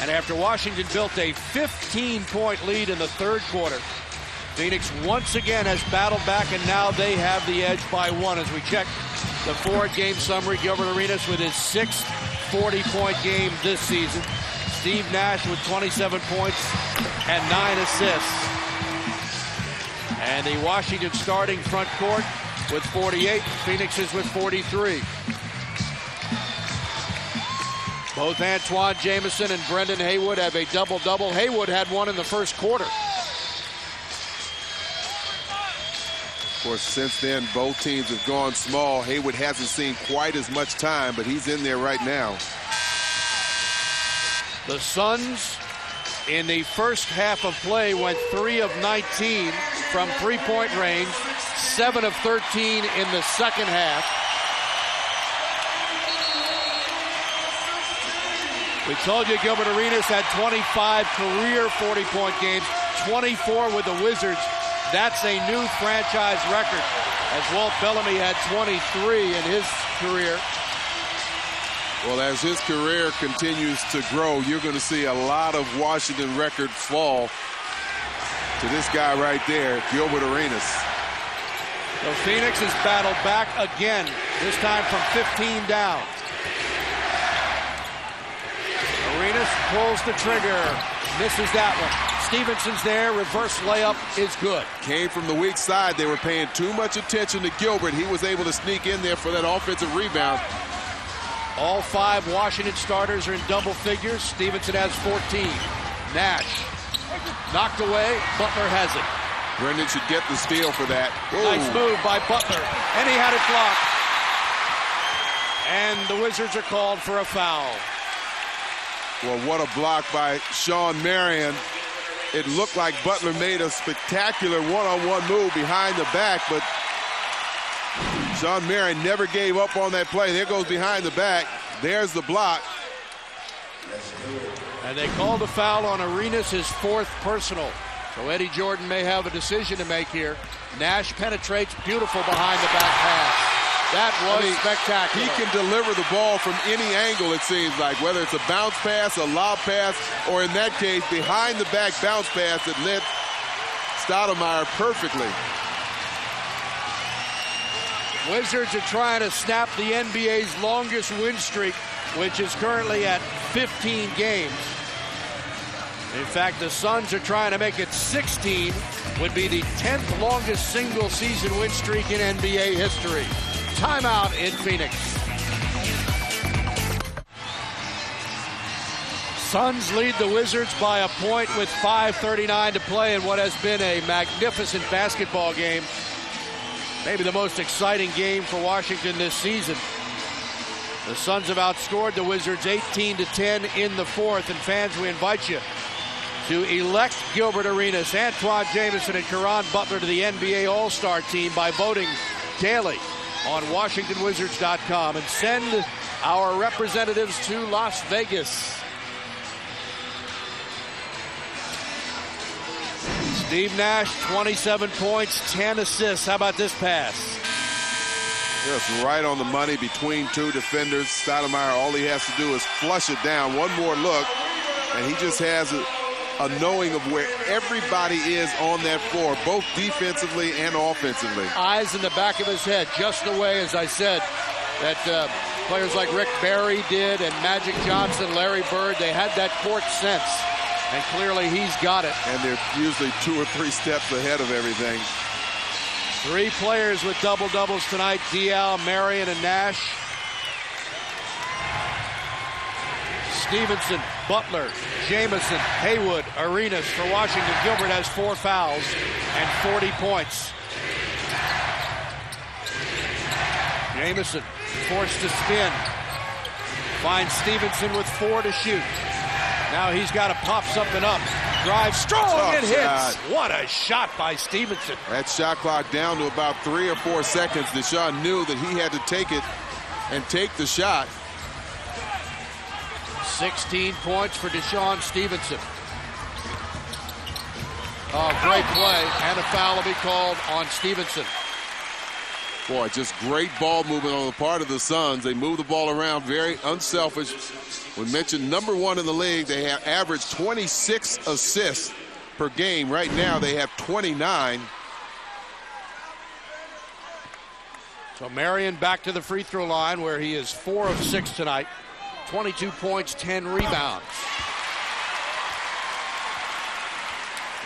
And after Washington built a 15-point lead in the third quarter, Phoenix once again has battled back, and now they have the edge by 1 as we check the forward-game summary. Gilbert Arenas with his 6th 40-point game this season. Steve Nash with 27 points and 9 assists. And the Washington starting front court with 48. Phoenix is with 43. Both Antoine Jamison and Brendan Haywood have a double-double. Haywood had one in the first quarter. Of course, since then, both teams have gone small. Haywood hasn't seen quite as much time, but he's in there right now. The Suns, in the first half of play, went 3 of 19 from three-point range, 7 of 13 in the second half. We told you Gilbert Arenas had 25 career 40-point games, 24 with the Wizards. That's a new franchise record, as Walt Bellamy had 23 in his career. Well, as his career continues to grow, you're going to see a lot of Washington records fall to this guy right there, Gilbert Arenas. So Phoenix has battled back again, this time from 15 down. Arenas pulls the trigger, misses that one. Stevenson's there, reverse layup is good. Came from the weak side. They were paying too much attention to Gilbert. He was able to sneak in there for that offensive rebound. All 5 Washington starters are in double figures. Stevenson has 14. Nash knocked away. Butler has it. Brendan should get the steal for that. Whoa. Nice move by Butler, and he had it blocked. And the Wizards are called for a foul. Well, what a block by Shawn Marion. It looked like Butler made a spectacular one-on-one move behind the back, but Shawn Marion never gave up on that play. There goes behind the back. There's the block. And they called a foul on Arenas, his 4th personal. So Eddie Jordan may have a decision to make here. Nash penetrates, beautiful behind the back pass. That was spectacular. He can deliver the ball from any angle, it seems like, whether it's a bounce pass, a lob pass, or in that case, behind-the-back bounce pass that led Stoudemire perfectly. Wizards are trying to snap the NBA's longest win streak, which is currently at 15 games. In fact, the Suns are trying to make it 16, would be the 10th longest single-season win streak in NBA history. Timeout in Phoenix. Suns lead the Wizards by a point with 5:39 to play in what has been a magnificent basketball game. Maybe the most exciting game for Washington this season. The Suns have outscored the Wizards 18-10 in the fourth. And fans, we invite you to elect Gilbert Arenas, Antoine Jamison, and Caron Butler to the NBA All-Star team by voting daily on WashingtonWizards.com, and send our representatives to Las Vegas. Steve Nash, 27 points, 10 assists. How about this pass? Just right on the money between two defenders. Stoudemire, all he has to do is flush it down. One more look, and he just has a knowing of where everybody is on that floor, both defensively and offensively. Eyes in the back of his head, just the way, as I said, that players like Rick Barry did, and Magic Johnson, Larry Bird, they had that court sense. And clearly he's got it. And they're usually 2 or 3 steps ahead of everything. 3 players with double-doubles tonight, Diaw, Marion, and Nash. Stevenson, Butler, Jamison, Haywood, Arenas for Washington. Gilbert has 4 fouls and 40 points. Jamison forced to spin. Finds Stevenson with 4 to shoot. Now he's got to pop something up. Drive strong and hits. Shot. What a shot by Stevenson. That shot clock down to about 3 or 4 seconds. Deshaun knew that he had to take it and take the shot. 16 points for DeShaun Stevenson. Oh, great play, and a foul will be called on Stevenson. Boy, just great ball movement on the part of the Suns. They move the ball around, very unselfish. We mentioned number 1 in the league. They have averaged 26 assists per game. Right now, they have 29. So Marion back to the free throw line, where he is 4 of 6 tonight. 22 points, 10 rebounds.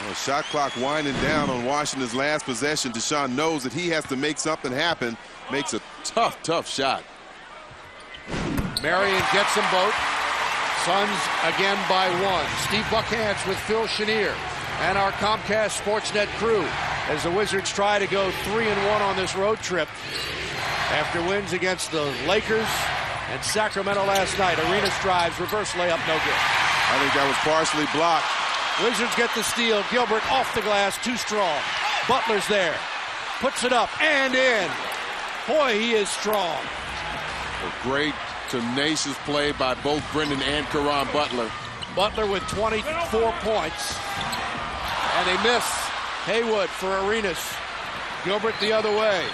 Well, shot clock winding down on Washington's last possession. Deshaun knows that he has to make something happen. Makes a tough, tough shot. Marion gets them both. Suns again by 1. Steve Buckhantz with Phil Chenier and our Comcast Sportsnet crew as the Wizards try to go 3-1 on this road trip after wins against the Lakers and Sacramento last night. Arenas drives, reverse layup, no good. I think that was partially blocked. Wizards get the steal. Gilbert off the glass, too strong. Butler's there. Puts it up and in. Boy, he is strong. A great, tenacious play by both Brendan and Caron Butler. Butler with 24 points. And they miss. Haywood for Arenas. Gilbert the other way.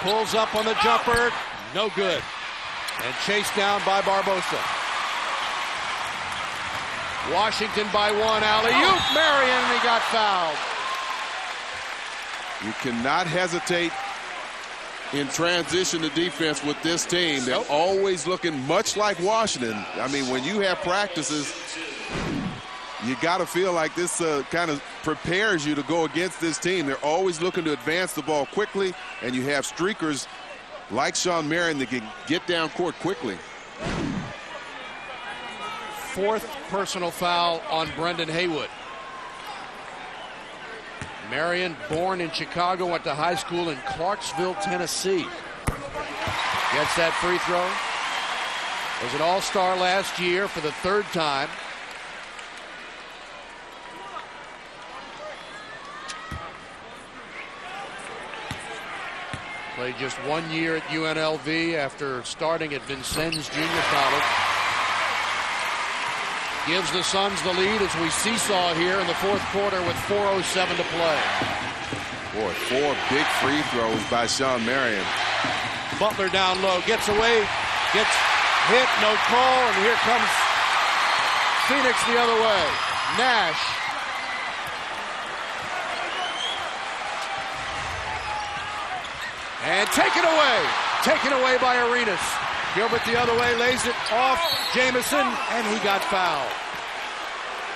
Pulls up on the jumper. No good. And chased down by Barbosa. Washington by 1. Alley-oop, Marion, and he got fouled. You cannot hesitate in transition to defense with this team. They're always looking much like Washington. I mean, when you have practices, you got to feel like this kind of prepares you to go against this team. They're always looking to advance the ball quickly, and you have streakers like Shawn Marion that can get down court quickly. 4th personal foul on Brendan Haywood. Marion, born in Chicago, went to high school in Clarksville, Tennessee. Gets that free throw. Was an all-star last year for the 3rd time. Played just 1 year at UNLV after starting at Vincennes Junior College. Gives the Suns the lead as we seesaw here in the 4th quarter with 4:07 to play. Boy, 4 big free throws by Shawn Marion. Butler down low, gets away, gets hit, no call, and here comes Phoenix the other way. Nash. And taken away by Arenas. Gilbert the other way, lays it off Jamison, and he got fouled.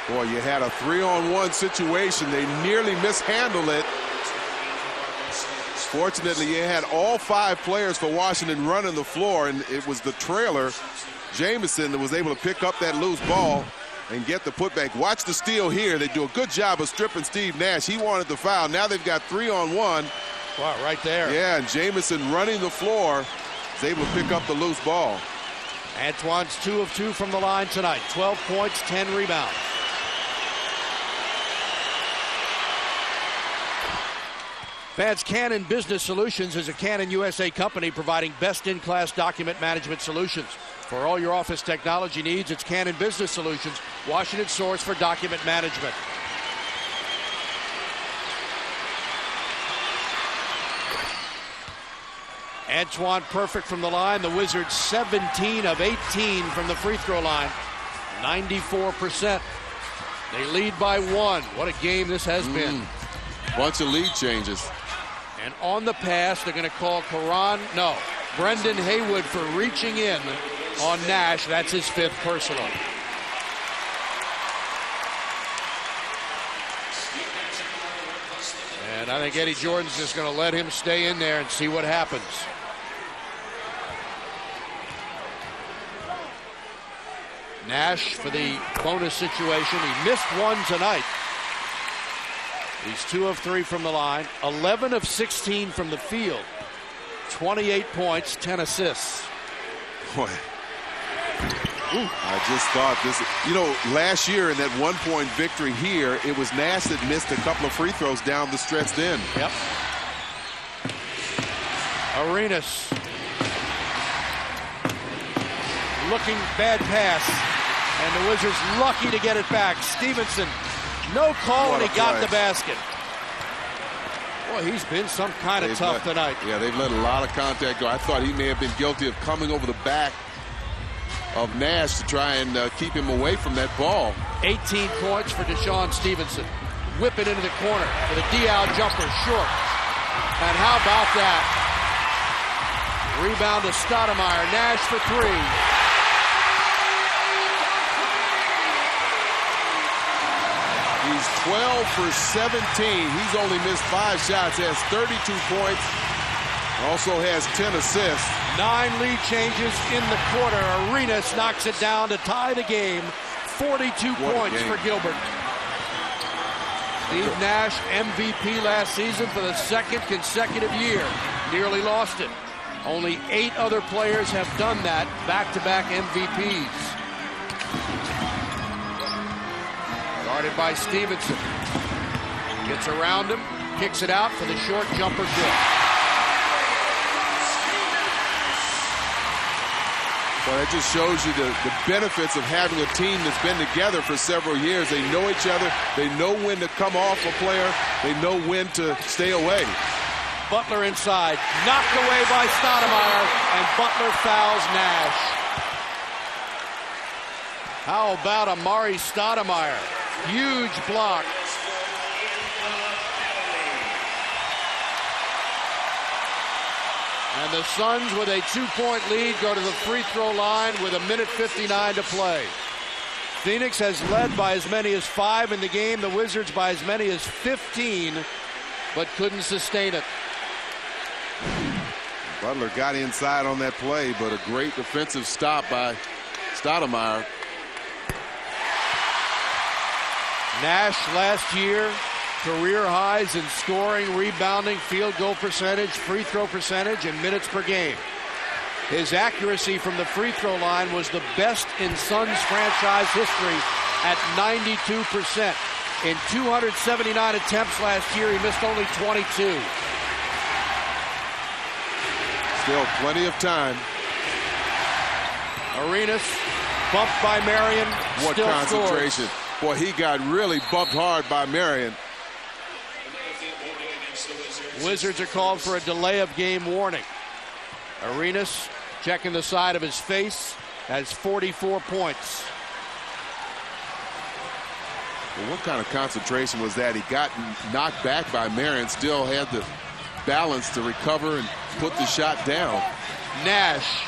Boy, you had a 3-on-1 situation. They nearly mishandled it. Fortunately, you had all 5 players for Washington running the floor, and it was the trailer, Jamison, that was able to pick up that loose ball and get the putback. Watch the steal here. They do a good job of stripping Steve Nash. He wanted the foul. Now they've got 3-on-1. Wow, right there. Yeah, and Jamison running the floor is able to pick up the loose ball. Antoine's 2 of 2 from the line tonight. 12 points, 10 rebounds. Fans, Canon Business Solutions is a Canon USA company providing best-in-class document management solutions. For all your office technology needs, it's Canon Business Solutions, Washington's source for document management. Antoine perfect from the line. The Wizards 17 of 18 from the free throw line. 94%. They lead by 1. What a game this has been. Bunch of lead changes. And on the pass, they're going to call Brendan Haywood for reaching in on Nash. That's his 5th personal. And I think Eddie Jordan's just going to let him stay in there and see what happens. Nash for the bonus situation. He missed one tonight. He's 2 of 3 from the line, 11 of 16 from the field, 28 points, 10 assists. Boy, I just thought this, last year in that 1-point victory here, it was Nash that missed a couple of free throws down the stretch then. Yep. Arenas. Looking bad pass. And the Wizards lucky to get it back. Stevenson. No call, and he got the basket. Boy, he's been some kind of tough tonight. Yeah, they've let a lot of contact go. I thought he may have been guilty of coming over the back of Nash to try and keep him away from that ball. 18 points for Deshaun Stevenson. Whip it into the corner for the Diaw jumper, short. And how about that? Rebound to Stoudemire. Nash for 3. He's 12 for 17. He's only missed 5 shots, has 32 points, also has 10 assists. 9 lead changes in the quarter. Arenas knocks it down to tie the game. 42 points for Gilbert. Steve Nash, MVP last season for the 2nd consecutive year. Nearly lost it. Only 8 other players have done that, back-to-back MVPs. Guarded by Stevenson. Gets around him, kicks it out for the short jumper good. Well, that just shows you the benefits of having a team that's been together for several years. They know each other. They know when to come off a player. They know when to stay away. Butler inside, knocked away by Stoudemire, and Butler fouls Nash. How about Amari Stoudemire? Huge block. And the Suns, with a 2-point lead, go to the free throw line with 1:59 to play. Phoenix has led by as many as 5 in the game. The Wizards by as many as 15, but couldn't sustain it. Butler got inside on that play, but a great defensive stop by Stoudemire. Nash last year, career highs in scoring, rebounding, field goal percentage, free throw percentage, and minutes per game. His accuracy from the free throw line was the best in Suns franchise history at 92%. In 279 attempts last year, he missed only 22. Still plenty of time. Arenas bumped by Marion. What still concentration. Scores. Boy, he got really bumped hard by Marion. Wizards are called for a delay of game warning. Arenas checking the side of his face, has 44 points. Well, what kind of concentration was that? He got knocked back by Marion, still had the balance to recover and put the shot down. Nash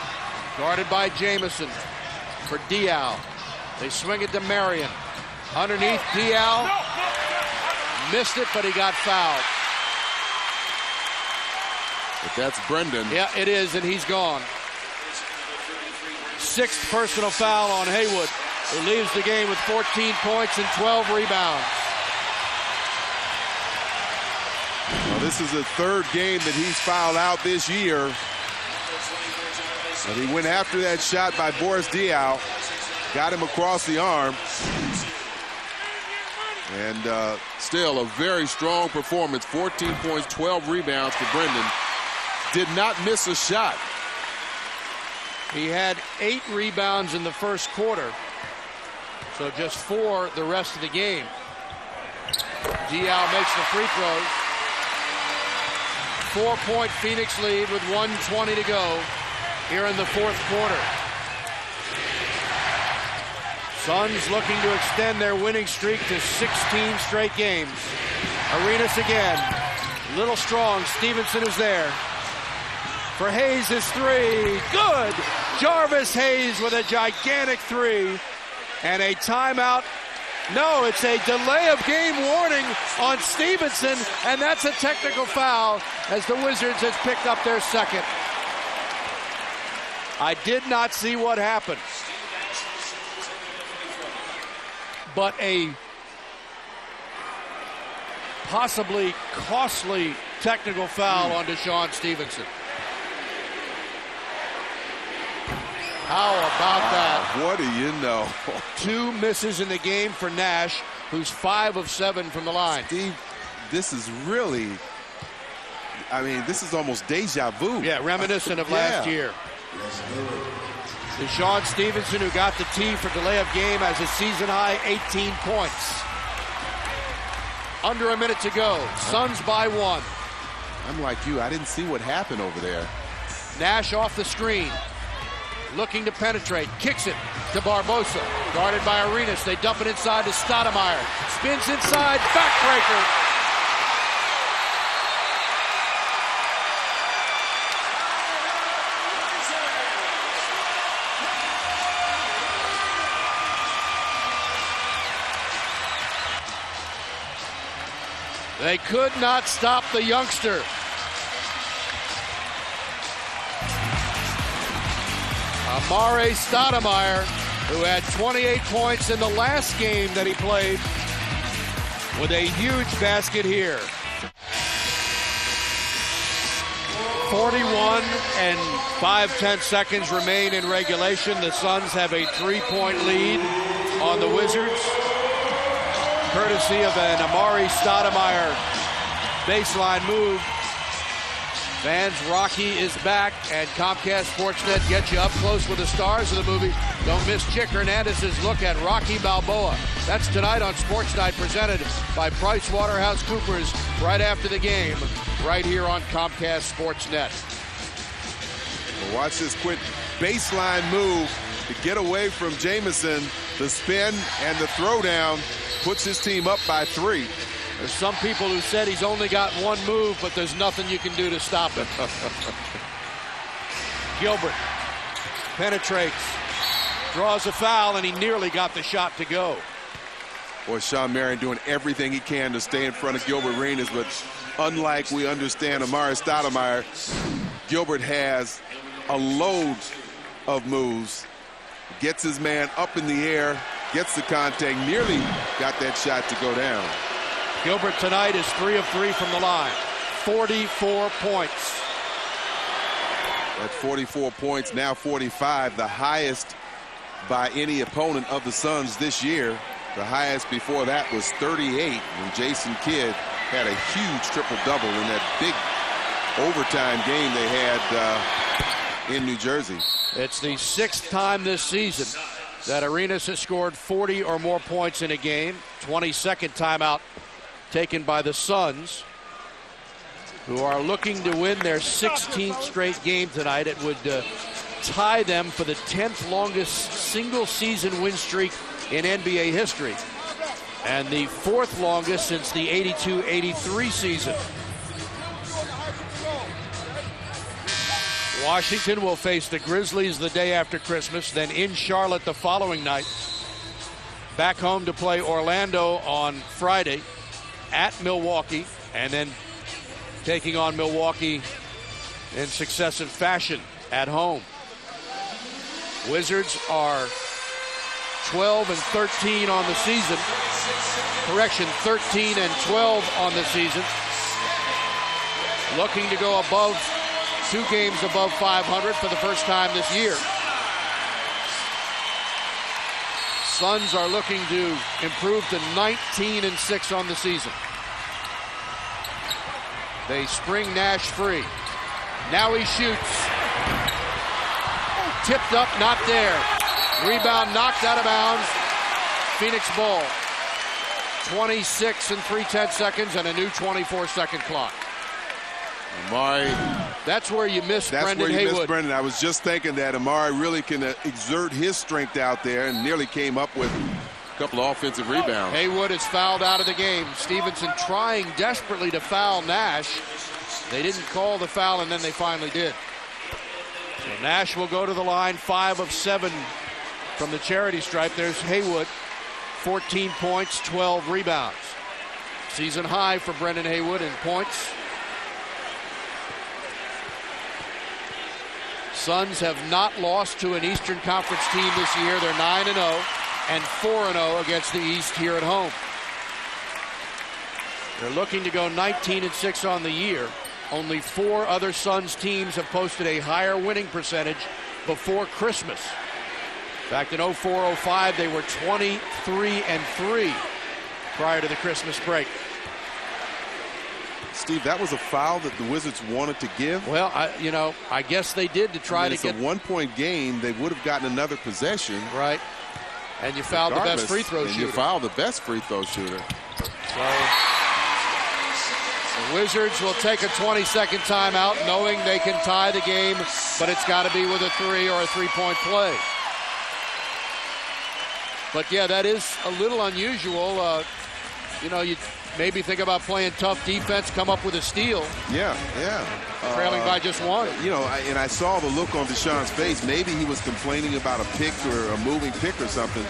guarded by Jamison for Diaw. They swing it to Marion. Underneath, Diaw missed it, but he got fouled. But that's Brendan. Yeah, it is, and he's gone. 6th personal foul on Haywood, who leaves the game with 14 points and 12 rebounds. Well, this is the 3rd game that he's fouled out this year. But he went after that shot by Boris Diaw, got him across the arm. And still a very strong performance. 14 points, 12 rebounds for Brendan. Did not miss a shot. He had 8 rebounds in the first quarter, so just 4 the rest of the game. Diaw makes the free throws. 4-point Phoenix lead with 1:20 to go here in the 4th quarter. Suns looking to extend their winning streak to 16 straight games. Arenas again. Little strong. Stevenson is there. For Hayes is 3. Good. Jarvis Hayes with a gigantic 3. And a timeout. No, it's a delay of game warning on Stevenson, and that's a technical foul as the Wizards has picked up their 2nd. I did not see what happened, but a possibly costly technical foul on DeShaun Stevenson. How about that? What do you know? 2 misses in the game for Nash, who's 5 of 7 from the line. Steve, this is really, I mean, this is almost deja vu. Yeah, reminiscent of last year. DeShaun Stevenson, who got the tee for delay of game, has a season-high 18 points. Under a minute to go. Suns by 1. I'm like you. I didn't see what happened over there. Nash off the screen. Looking to penetrate. Kicks it to Barbosa. Guarded by Arenas. They dump it inside to Stoudemire. Spins inside. Backbreaker. They could not stop the youngster. Amare Stoudemire, who had 28 points in the last game that he played, with a huge basket here. 41 and 5/10 seconds remain in regulation. The Suns have a 3-point lead on the Wizards, courtesy of an Amare Stoudemire baseline move. Fans, Rocky is back, and Comcast Sportsnet gets you up close with the stars of the movie. Don't miss Chick Hernandez's look at Rocky Balboa. That's tonight on Sports Night, presented by PricewaterhouseCoopers, right after the game, right here on Comcast Sportsnet. Well, watch this quick baseline move to get away from Jamison. The spin and the throwdown puts his team up by 3. There's some people who said he's only got 1 move, but there's nothing you can do to stop him. Gilbert penetrates, draws a foul, and he nearly got the shot to go. Boy, Shawn Marion doing everything he can to stay in front of Gilbert Arenas, but unlike we understand Amare Stoudemire, Gilbert has a load of moves. Gets his man up in the air, gets the contact, nearly got that shot to go down. Gilbert tonight is 3 of 3 from the line. 44 points. At 44 points, now 45, the highest by any opponent of the Suns this year. The highest before that was 38 when Jason Kidd had a huge triple-double in that big overtime game they had in New Jersey. It's the 6th time this season that Arenas has scored 40 or more points in a game. 22nd timeout taken by the Suns. who are looking to win their 16th straight game tonight. It would tie them for the 10th longest single-season win streak in NBA history, and the 4th longest since the 82-83 season. Washington will face the Grizzlies the day after Christmas, then in Charlotte the following night. Back home to play Orlando on Friday, at Milwaukee, and then taking on Milwaukee in successive fashion at home. Wizards are 12-13 on the season. Correction, 13-12 on the season. Looking to go above 2 games above 500 for the first time this year. Suns are looking to improve to 19-6 on the season. They spring Nash free. Now he shoots. Tipped up, not there. Rebound knocked out of bounds. Phoenix ball. 26 and 3/10 seconds and a new 24-second clock. Amari. That's where you miss Brendan That's where you Haywood. miss Brendan. I was just thinking that Amari really can exert his strength out there and nearly came up with a couple of offensive rebounds. Haywood is fouled out of the game. Stevenson trying desperately to foul Nash. They didn't call the foul, and then they finally did. So Nash will go to the line, 5 of 7 from the charity stripe. There's Haywood, 14 points, 12 rebounds. Season high for Brendan Haywood in points. Suns have not lost to an Eastern Conference team this year. They're 9-0 and 4-0 against the East here at home. They're looking to go 19-6 on the year. Only 4 other Suns teams have posted a higher winning percentage before Christmas. In fact, in 04-05, they were 23-3 prior to the Christmas break. Steve, that was a foul that the Wizards wanted to give. Well, I guess they did to try to get a 1-point game. They would have gotten another possession. Right. And you fouled the best free throw shooter. You fouled the best free throw shooter. So the Wizards will take a 20-second timeout, knowing they can tie the game, but it's got to be with a 3 or a 3-point play. But yeah, that is a little unusual. You maybe think about playing tough defense, come up with a steal. Yeah. Trailing by just 1. And I saw the look on Deshaun's face. Maybe he was complaining about a pick or a moving pick or something,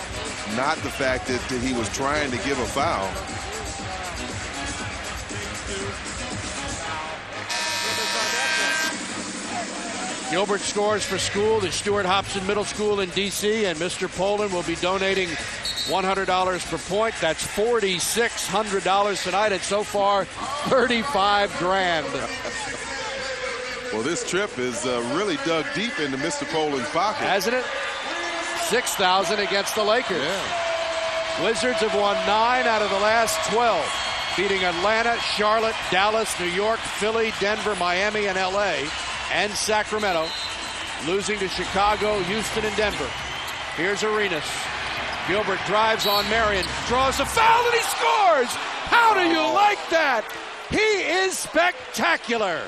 not the fact that he was trying to give a foul. Gilbert scores for school, the Stuart Hobson Middle School in D.C., and Mr. Poland will be donating $100 per point. That's $4,600 tonight, and so far, $35,000. Well, this trip is really dug deep into Mr. Poland's pocket. Hasn't it? $6,000 against the Lakers. Yeah. Wizards have won 9 out of the last 12, beating Atlanta, Charlotte, Dallas, New York, Philly, Denver, Miami, and L.A., and Sacramento, losing to Chicago, Houston, and Denver. Here's Arenas. Gilbert drives on Marion, draws a foul, and he scores! How do you like that? He is spectacular.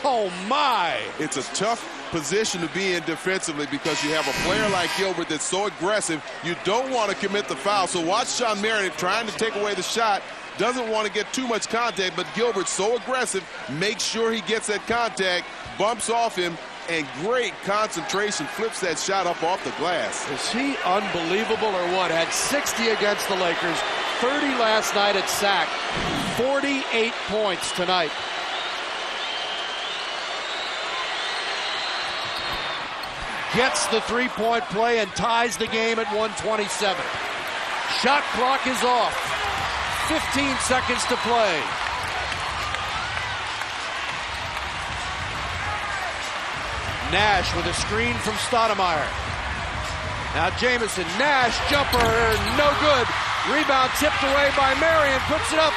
Oh, my. It's a tough position to be in defensively because you have a player like Gilbert that's so aggressive. You don't want to commit the foul. So watch Shawn Marion trying to take away the shot. Doesn't want to get too much contact, but Gilbert's so aggressive, makes sure he gets that contact, bumps off him, and great concentration, flips that shot up off the glass. Is he unbelievable or what? Had 60 against the Lakers, 30 last night at SAC, 48 points tonight. Gets the 3-point play and ties the game at 127. Shot clock is off. 15 seconds to play. Nash with a screen from Stoudemire. Now Jamison, Nash, jumper, no good. Rebound tipped away by Marion, puts it up.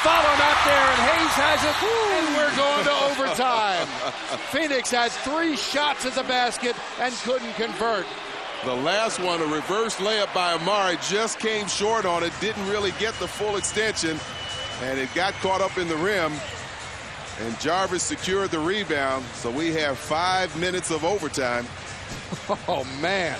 Follow not there, and Hayes has it, and we're going to overtime. Phoenix had 3 shots at the basket and couldn't convert. The last one, a reverse layup by Amari, just came short on it, didn't really get the full extension, and it got caught up in the rim, and Jarvis secured the rebound, so we have 5 minutes of overtime. Oh, man.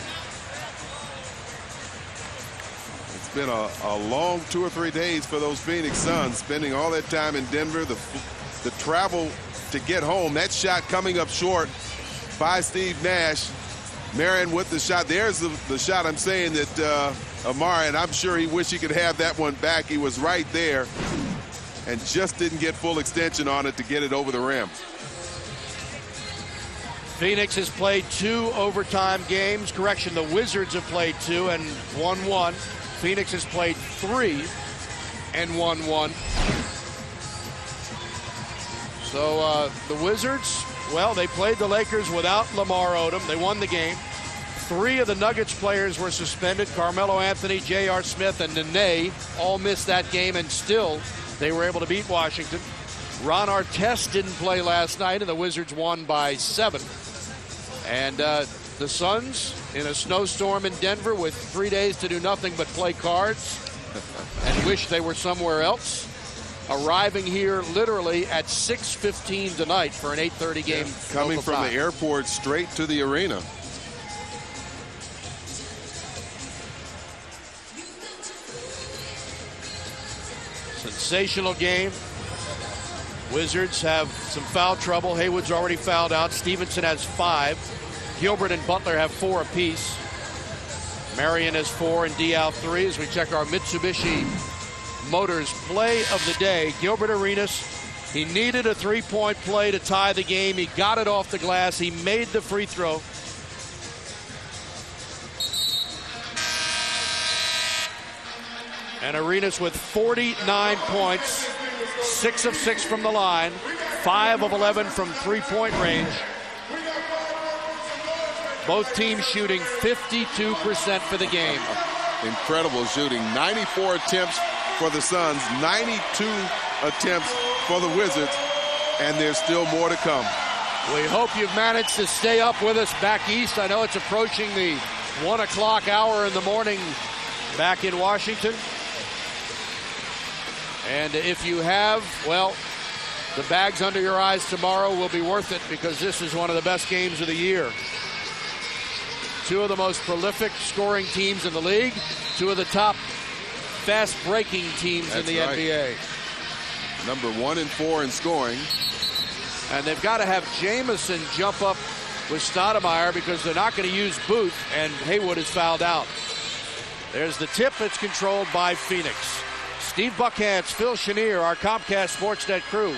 It's been a long 2 or 3 days for those Phoenix Suns, spending all that time in Denver, the travel to get home. That shot coming up short by Steve Nash. Marion with the shot. There's the shot I'm saying that Amari, and I'm sure he wished he could have that one back. He was right there and just didn't get full extension on it to get it over the rim. Phoenix has played 2 overtime games. Correction, the Wizards have played 2 and won 1. Phoenix has played 3 and won 1. So the Wizards, well, they played the Lakers without Lamar Odom. They won the game. 3 of the Nuggets players were suspended. Carmelo Anthony, J.R. Smith, and Nene all missed that game, and still they were able to beat Washington. Ron Artest didn't play last night, and the Wizards won by 7. And the Suns, in a snowstorm in Denver with 3 days to do nothing but play cards and wish they were somewhere else, arriving here literally at 6:15 tonight for an 8:30 game. Coming from the airport straight to the arena. Sensational game. Wizards have some foul trouble. Haywood's already fouled out. Stevenson has 5. Gilbert and Butler have 4 apiece. Marion has 4 and Diaw 3 as we check our Mitsubishi Motors play of the day. Gilbert Arenas, he needed a 3-point play to tie the game. He got it off the glass. He made the free throw. And Arenas with 49 points, 6 of 6 from the line, 5 of 11 from 3-point range. Both teams shooting 52% for the game. Incredible shooting. 94 attempts for the Suns, 92 attempts for the Wizards, and there's still more to come. We hope you've managed to stay up with us back east. I know it's approaching the 1 o'clock hour in the morning back in Washington. And if you have, well, the bags under your eyes tomorrow will be worth it, because this is one of the best games of the year. 2 of the most prolific scoring teams in the league, 2 of the top fast-breaking teams in the NBA. Number 1 and 4 in scoring. And they've got to have Jamison jump up with Stoudemire because they're not going to use Booth, and Haywood is fouled out. There's the tip. It's controlled by Phoenix. Steve Buckhantz, Phil Chenier, our Comcast Sportsnet crew,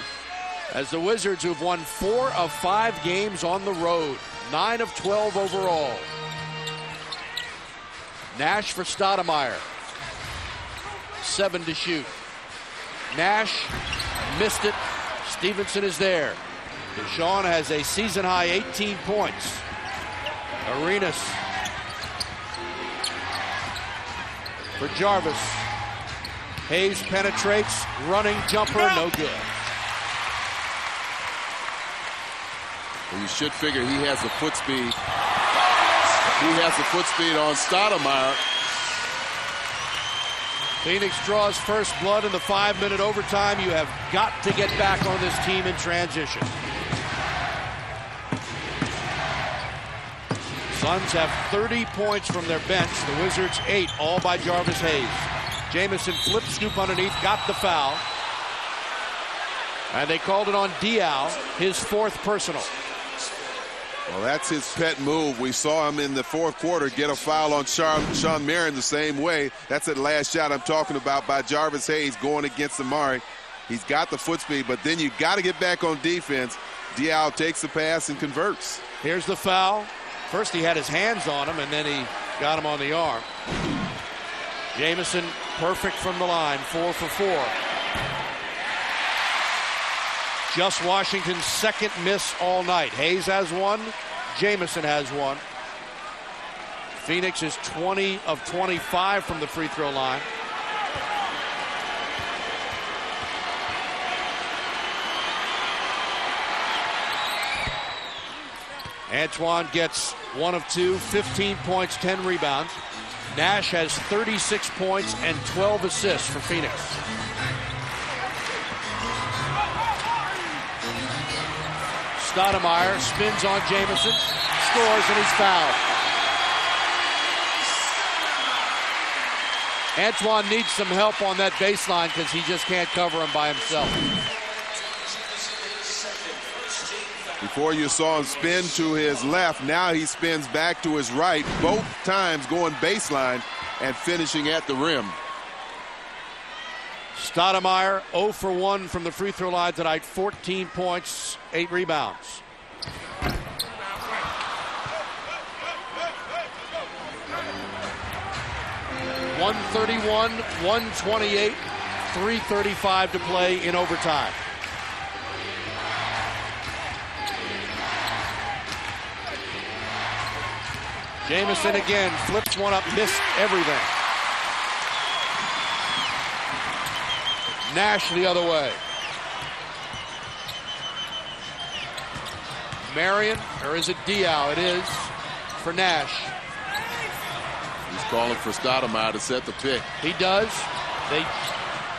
as the Wizards, who've won 4 of 5 games on the road, 9 of 12 overall. Nash for Stoudemire. 7 to shoot. Nash missed it. Stevenson is there. Deshaun has a season-high 18 points. Arenas for Jarvis. Hayes penetrates, running jumper, no good. Well, you should figure he has the foot speed. He has the foot speed on Stoudemire. Phoenix draws first blood in the 5-minute overtime. You have got to get back on this team in transition. Suns have 30 points from their bench. The Wizards 8, all by Jarvis Hayes. Jamison flip scoop underneath, got the foul. And they called it on Diaw, his 4th personal. Well, that's his pet move. We saw him in the 4th quarter get a foul on Shawn Marion the same way. That's that last shot I'm talking about by Jarvis Hayes going against Amari. He's got the foot speed, but then you got to get back on defense. Diaw takes the pass and converts. Here's the foul. First he had his hands on him, and then he got him on the arm. Jamison perfect from the line, 4 for 4. Just Washington's 2nd miss all night. Hayes has 1. Jamison has 1. Phoenix is 20 of 25 from the free throw line. Antoine gets 1 of 2, 15 points, 10 rebounds. Nash has 36 points and 12 assists for Phoenix. Stoudemire spins on Jamison, scores, and he's fouled. Antoine needs some help on that baseline because he just can't cover him by himself. Before you saw him spin to his left, now he spins back to his right, both times going baseline and finishing at the rim. Stoudemire 0 for 1 from the free throw line tonight, 14 points, 8 rebounds. .131, 128, 3:35 to play in overtime. Jamison again, flips one up, missed everything. Nash the other way. Marion, or is it Diaw? It is for Nash. He's calling for Stoudemire to set the pick. He does. They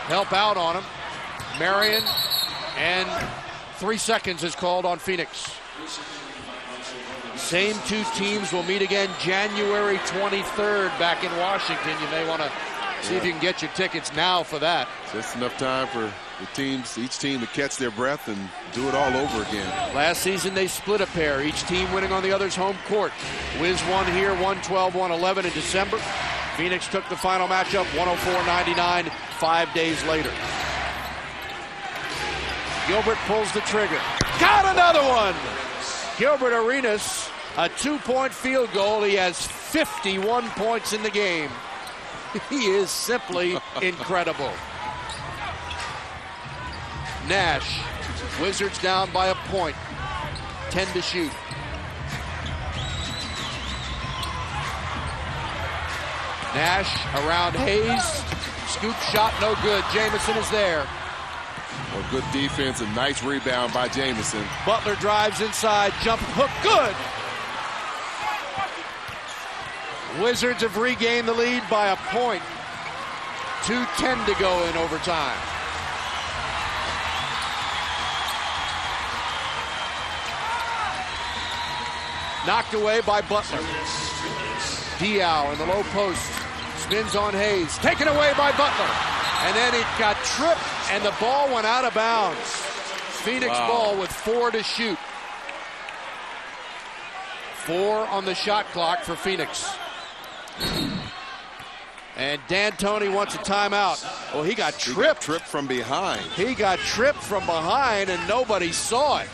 help out on him. Marion, and 3 seconds is called on Phoenix. Same two teams will meet again January 23rd back in Washington. You may want to see if you can get your tickets now for that. Just enough time for the teams, each team to catch their breath and do it all over again. Last season they split a pair, each team winning on the other's home court. Wiz won here 112-111 in December. Phoenix took the final matchup 104-99 5 days later. Gilbert pulls the trigger. Got another one! Gilbert Arenas, a 2-point field goal. He has 51 points in the game. He is simply incredible. Nash, Wizards down by a point. 10 to shoot. Nash around Hayes. Scoop shot, no good. Jamison is there. Well, good defense and nice rebound by Jamison. Butler drives inside, jump hook, good. Wizards have regained the lead by a point. 2:10 to go in overtime. Knocked away by Butler. Diaw in the low post. Spins on Hayes. Taken away by Butler. And then it got tripped and the ball went out of bounds. Phoenix ball with 4 to shoot. 4 on the shot clock for Phoenix. And D'Antoni wants a timeout. Oh, he got tripped. He got tripped from behind. He got tripped from behind and nobody saw it.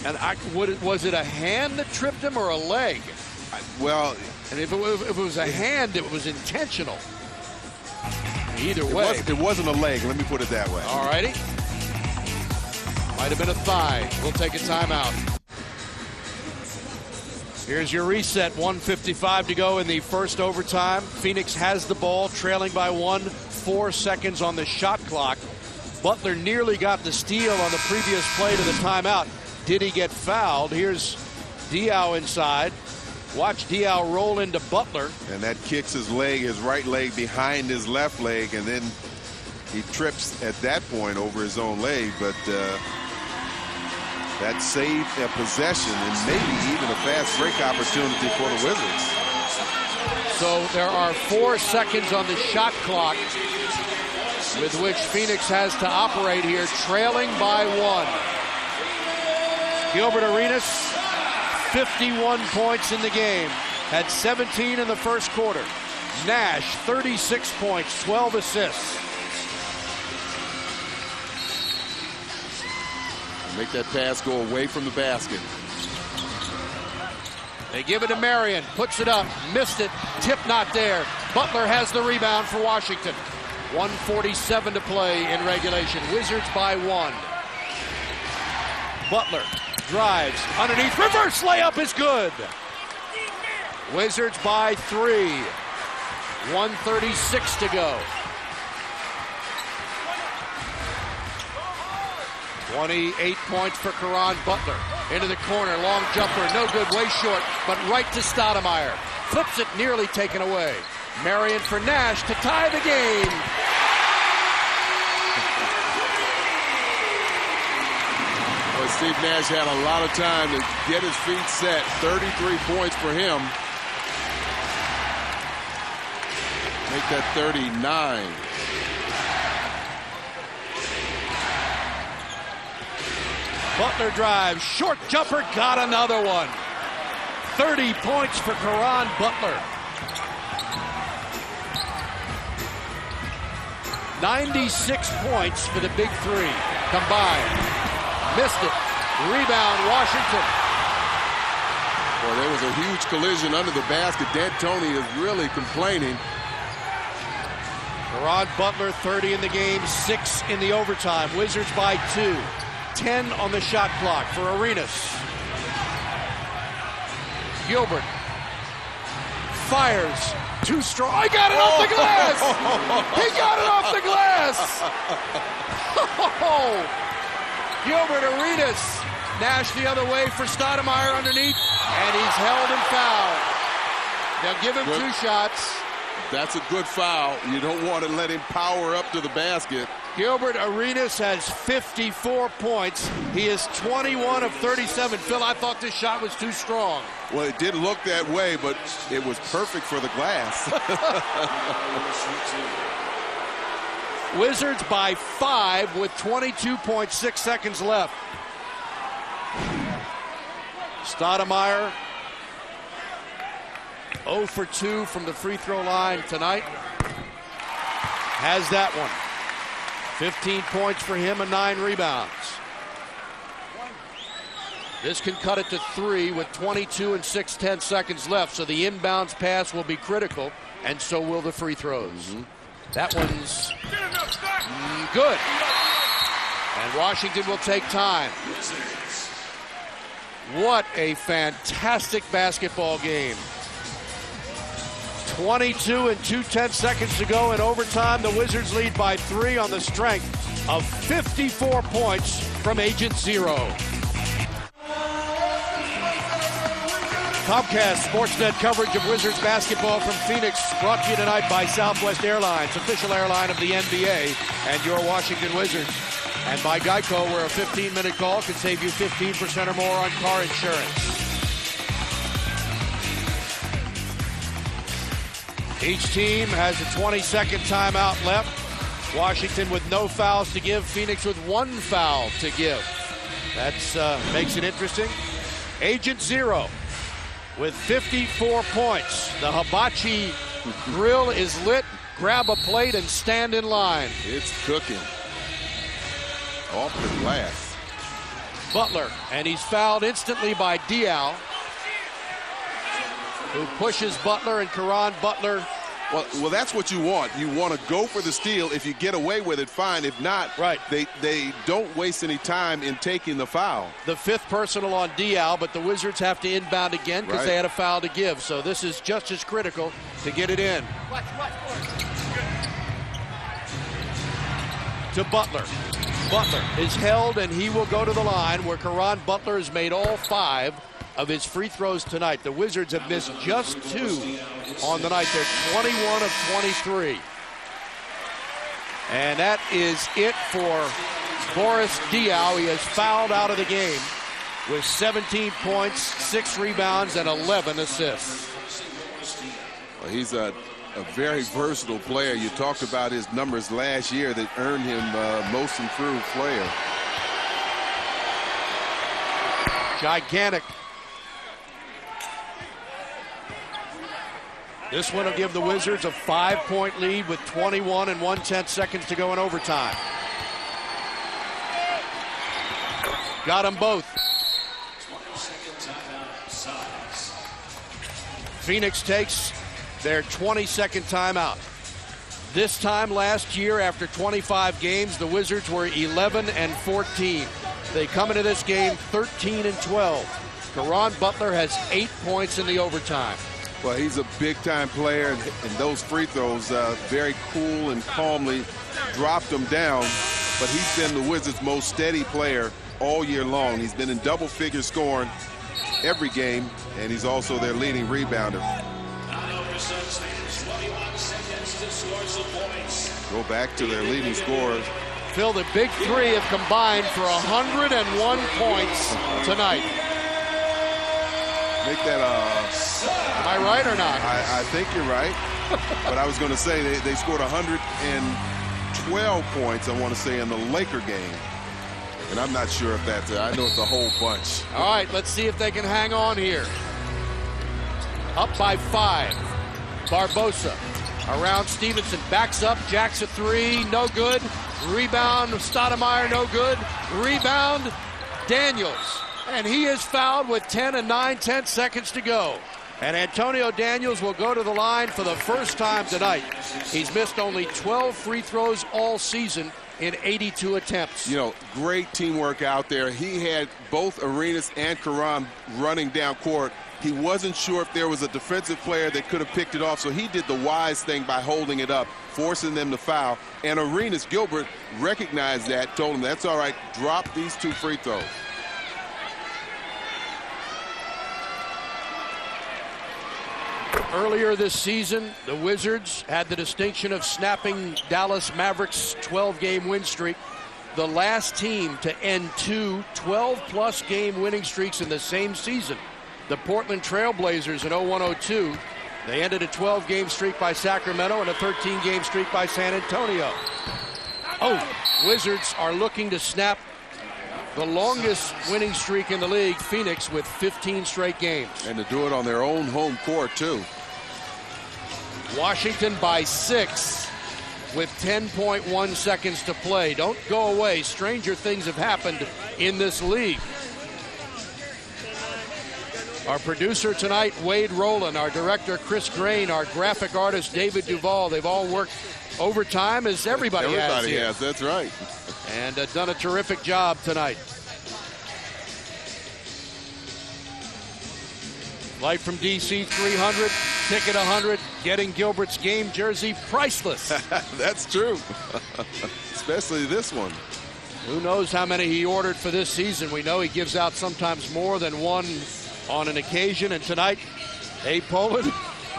And was it a hand that tripped him or a leg? Well, and if it was a hand, it was intentional. Either way. It wasn't a leg, let me put it that way. All righty. Might have been a thigh. We'll take a timeout. Here's your reset. 1:55 to go in the first overtime. Phoenix has the ball, trailing by 1, 4 seconds on the shot clock. Butler nearly got the steal on the previous play to the timeout. Did he get fouled? Here's Diaw inside. Watch Diaw roll into Butler. And that kicks his leg, his right leg behind his left leg, and then he trips at that point over his own leg. But that saved a possession and maybe even a fast break opportunity for the Wizards. So there are 4 seconds on the shot clock with which Phoenix has to operate here, trailing by 1. Gilbert Arenas, 51 points in the game, had 17 in the first quarter. Nash, 36 points, 12 assists. Make that pass go away from the basket. They give it to Marion, puts it up, missed it, tip not there. Butler has the rebound for Washington. 1:47 to play in regulation. Wizards by 1. Butler drives underneath, reverse layup is good. Wizards by 3. 1:36 to go. 28 points for Caron Butler. into the corner. Long jumper, no good, way short, but right to Stoudemire. Flips it, nearly taken away. Marion for Nash to tie the game. Well, Steve Nash had a lot of time to get his feet set. 33 points for him. Make that 39. Butler drives, short jumper, got another one. 30 points for Caron Butler. 96 points for the big three combined. Missed it. Rebound, Washington. Well, there was a huge collision under the basket. D'Antoni is really complaining. Caron Butler, 30 in the game, 6 in the overtime. Wizards by 2. 10 on the shot clock for Arenas. Gilbert fires. Too strong. I got it off the glass. He got it off the glass. Gilbert, Arenas. Nash the other way for Stoudemire underneath, and he's held and fouled. They'll give him 2 shots. That's a good foul. You don't want to let him power up to the basket. Gilbert Arenas has 54 points. He is 21 of 37. Phil, I thought this shot was too strong. Well, it did look that way, but it was perfect for the glass. Wizards by 5 with 22.6 seconds left. Stoudemire 0 for 2 from the free throw line tonight. Has that one. 15 points for him and 9 rebounds. This can cut it to 3 with 22 and 6/10 seconds left. So the inbounds pass will be critical, and so will the free throws. That one's good. And Washington will take time. What a fantastic basketball game. 22 and 2/10 seconds to go in overtime. The Wizards lead by 3 on the strength of 54 points from Agent Zero. Comcast Sportsnet coverage of Wizards basketball from Phoenix, brought to you tonight by Southwest Airlines, official airline of the NBA and your Washington Wizards. And by Geico, where a 15-minute call can save you 15% or more on car insurance. Each team has a 20-second timeout left. Washington with no fouls to give. Phoenix with 1 foul to give. That makes it interesting. Agent Zero with 54 points. The hibachi grill is lit. Grab a plate and stand in line. It's cooking. Off the glass. Butler, and he's fouled instantly by Diaw, who pushes Butler, and Caron Butler. Well, that's what you want. You want to go for the steal. If you get away with it, fine. If not, right. They don't waste any time in taking the foul. The 5th personal on Diaw, but the Wizards have to inbound again because they had a foul to give. So this is just as critical to get it in. To Butler. Butler is held, and he will go to the line, where Caron Butler has made all 5 of his free throws tonight. The Wizards have missed just 2 on the night. They're 21 of 23. And that is it for Boris Diaw. He has fouled out of the game with 17 points, 6 rebounds, and 11 assists. Well, he's a very versatile player. You talked about his numbers last year that earned him most improved player. Gigantic. This one will give the Wizards a 5-point lead with 21 and 1/10 seconds to go in overtime. Got them both. Phoenix takes their 22nd timeout. This time last year, after 25 games, the Wizards were 11 and 14. They come into this game 13 and 12. Caron Butler has 8 points in the overtime. Well, he's a big-time player, and those free throws very cool and calmly dropped him down. But he's been the Wizards' most steady player all year long. He's been in double-figure scoring every game, and he's also their leading rebounder. Go back to their leading scorers. Phil, the big three have combined for 101 points tonight. Make that Am I right or not? I think you're right. But I was going to say they scored 112 points, I want to say, in the Laker game. And I'm not sure if that's I know it's a whole bunch. All right, let's see if they can hang on here. Up by 5. Barbosa around Stevenson. Backs up. Jacks a 3. No good. Rebound. Stoudemire. No good. Rebound. Daniels. And he is fouled with 10 and 9/10 seconds to go. And Antonio Daniels will go to the line for the first time tonight. He's missed only 12 free throws all season in 82 attempts. You know, great teamwork out there. He had both Arenas and Caron running down court. He wasn't sure if there was a defensive player that could have picked it off, so he did the wise thing by holding it up, forcing them to foul. And Arenas Gilbert recognized that, told him, that's all right, drop these 2 free throws. Earlier this season, the Wizards had the distinction of snapping Dallas Mavericks' 12-game win streak. The last team to end 2 12-plus game winning streaks in the same season, the Portland Trailblazers in 01-02. They ended a 12-game streak by Sacramento and a 13-game streak by San Antonio. Oh, Wizards are looking to snap the longest winning streak in the league, Phoenix, with 15 straight games. And to do it on their own home court, too. Washington by 6 with 10.1 seconds to play. Don't go away. Stranger things have happened in this league. Our producer tonight, Wade Rowland. Our director, Chris Grain. Our graphic artist, David Duvall. They've all worked overtime, as everybody has. Everybody has, that's right. And done a terrific job tonight. Light from DC 300, ticket 100, getting Gilbert's game jersey priceless. That's true. Especially this one. Who knows how many he ordered for this season. We know he gives out sometimes more than one on an occasion. And tonight, Abe Pollard,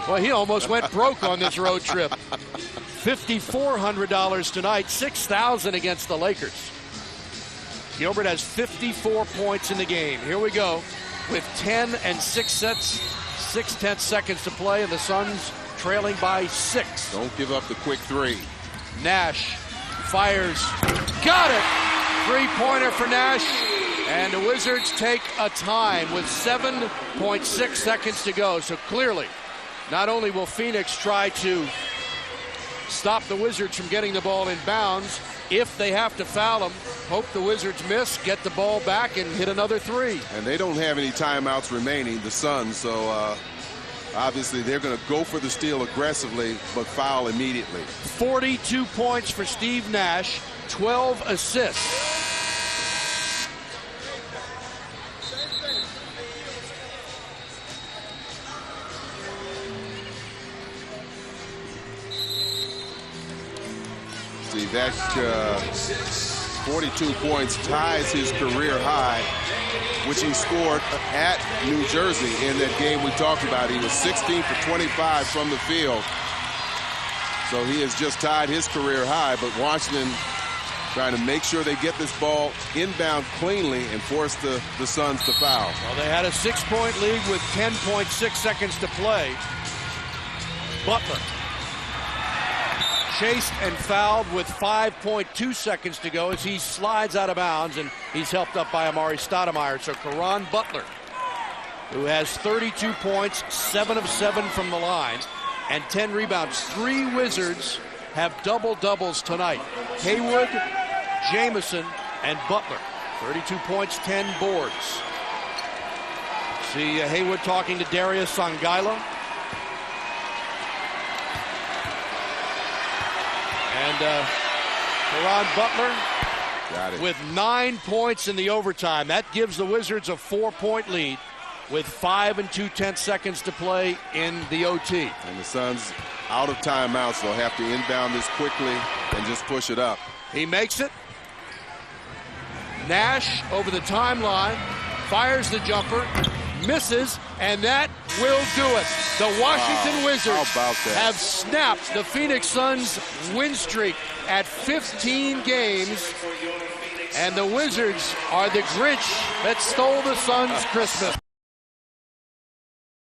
well, he almost went broke on this road trip. $5,400 tonight, $6,000 against the Lakers. Gilbert has 54 points in the game. Here we go with 10 and 6/10 seconds to play, and the Suns trailing by 6. Don't give up the quick 3. Nash fires. Got it! 3-pointer for Nash. And the Wizards take a time with 7.6 seconds to go. So clearly, not only will Phoenix try to stop the Wizards from getting the ball in bounds, if they have to foul them, hope the Wizards miss, get the ball back, and hit another 3. And they don't have any timeouts remaining, the Suns, so obviously they're going to go for the steal aggressively, but foul immediately. 42 points for Steve Nash, 12 assists. That 42 points ties his career high, which he scored at New Jersey in that game we talked about. He was 16 for 25 from the field. So he has just tied his career high, but Washington trying to make sure they get this ball inbound cleanly and force the Suns to foul. Well, they had a 6-point lead with 10.6 seconds to play. Butler chased and fouled with 5.2 seconds to go as he slides out of bounds, and he's helped up by Amari Stoudemire. So Caron Butler, who has 32 points, 7 of 7 from the line, and 10 rebounds. 3 Wizards have double-doubles tonight. Haywood, Jamison, and Butler. 32 points, 10 boards. See Haywood talking to Darius Songaila. And Caron Butler with 9 points in the overtime. That gives the Wizards a 4-point lead with 5 2/10 seconds to play in the OT. And the Suns out of timeouts. They'll have to inbound this quickly and just push it up. He makes it. Nash over the timeline, fires the jumper, misses, and that will do it. The Washington Wizards have snapped the Phoenix Suns win streak at 15 games, and the Wizards are the Grinch that stole the Suns' Christmas.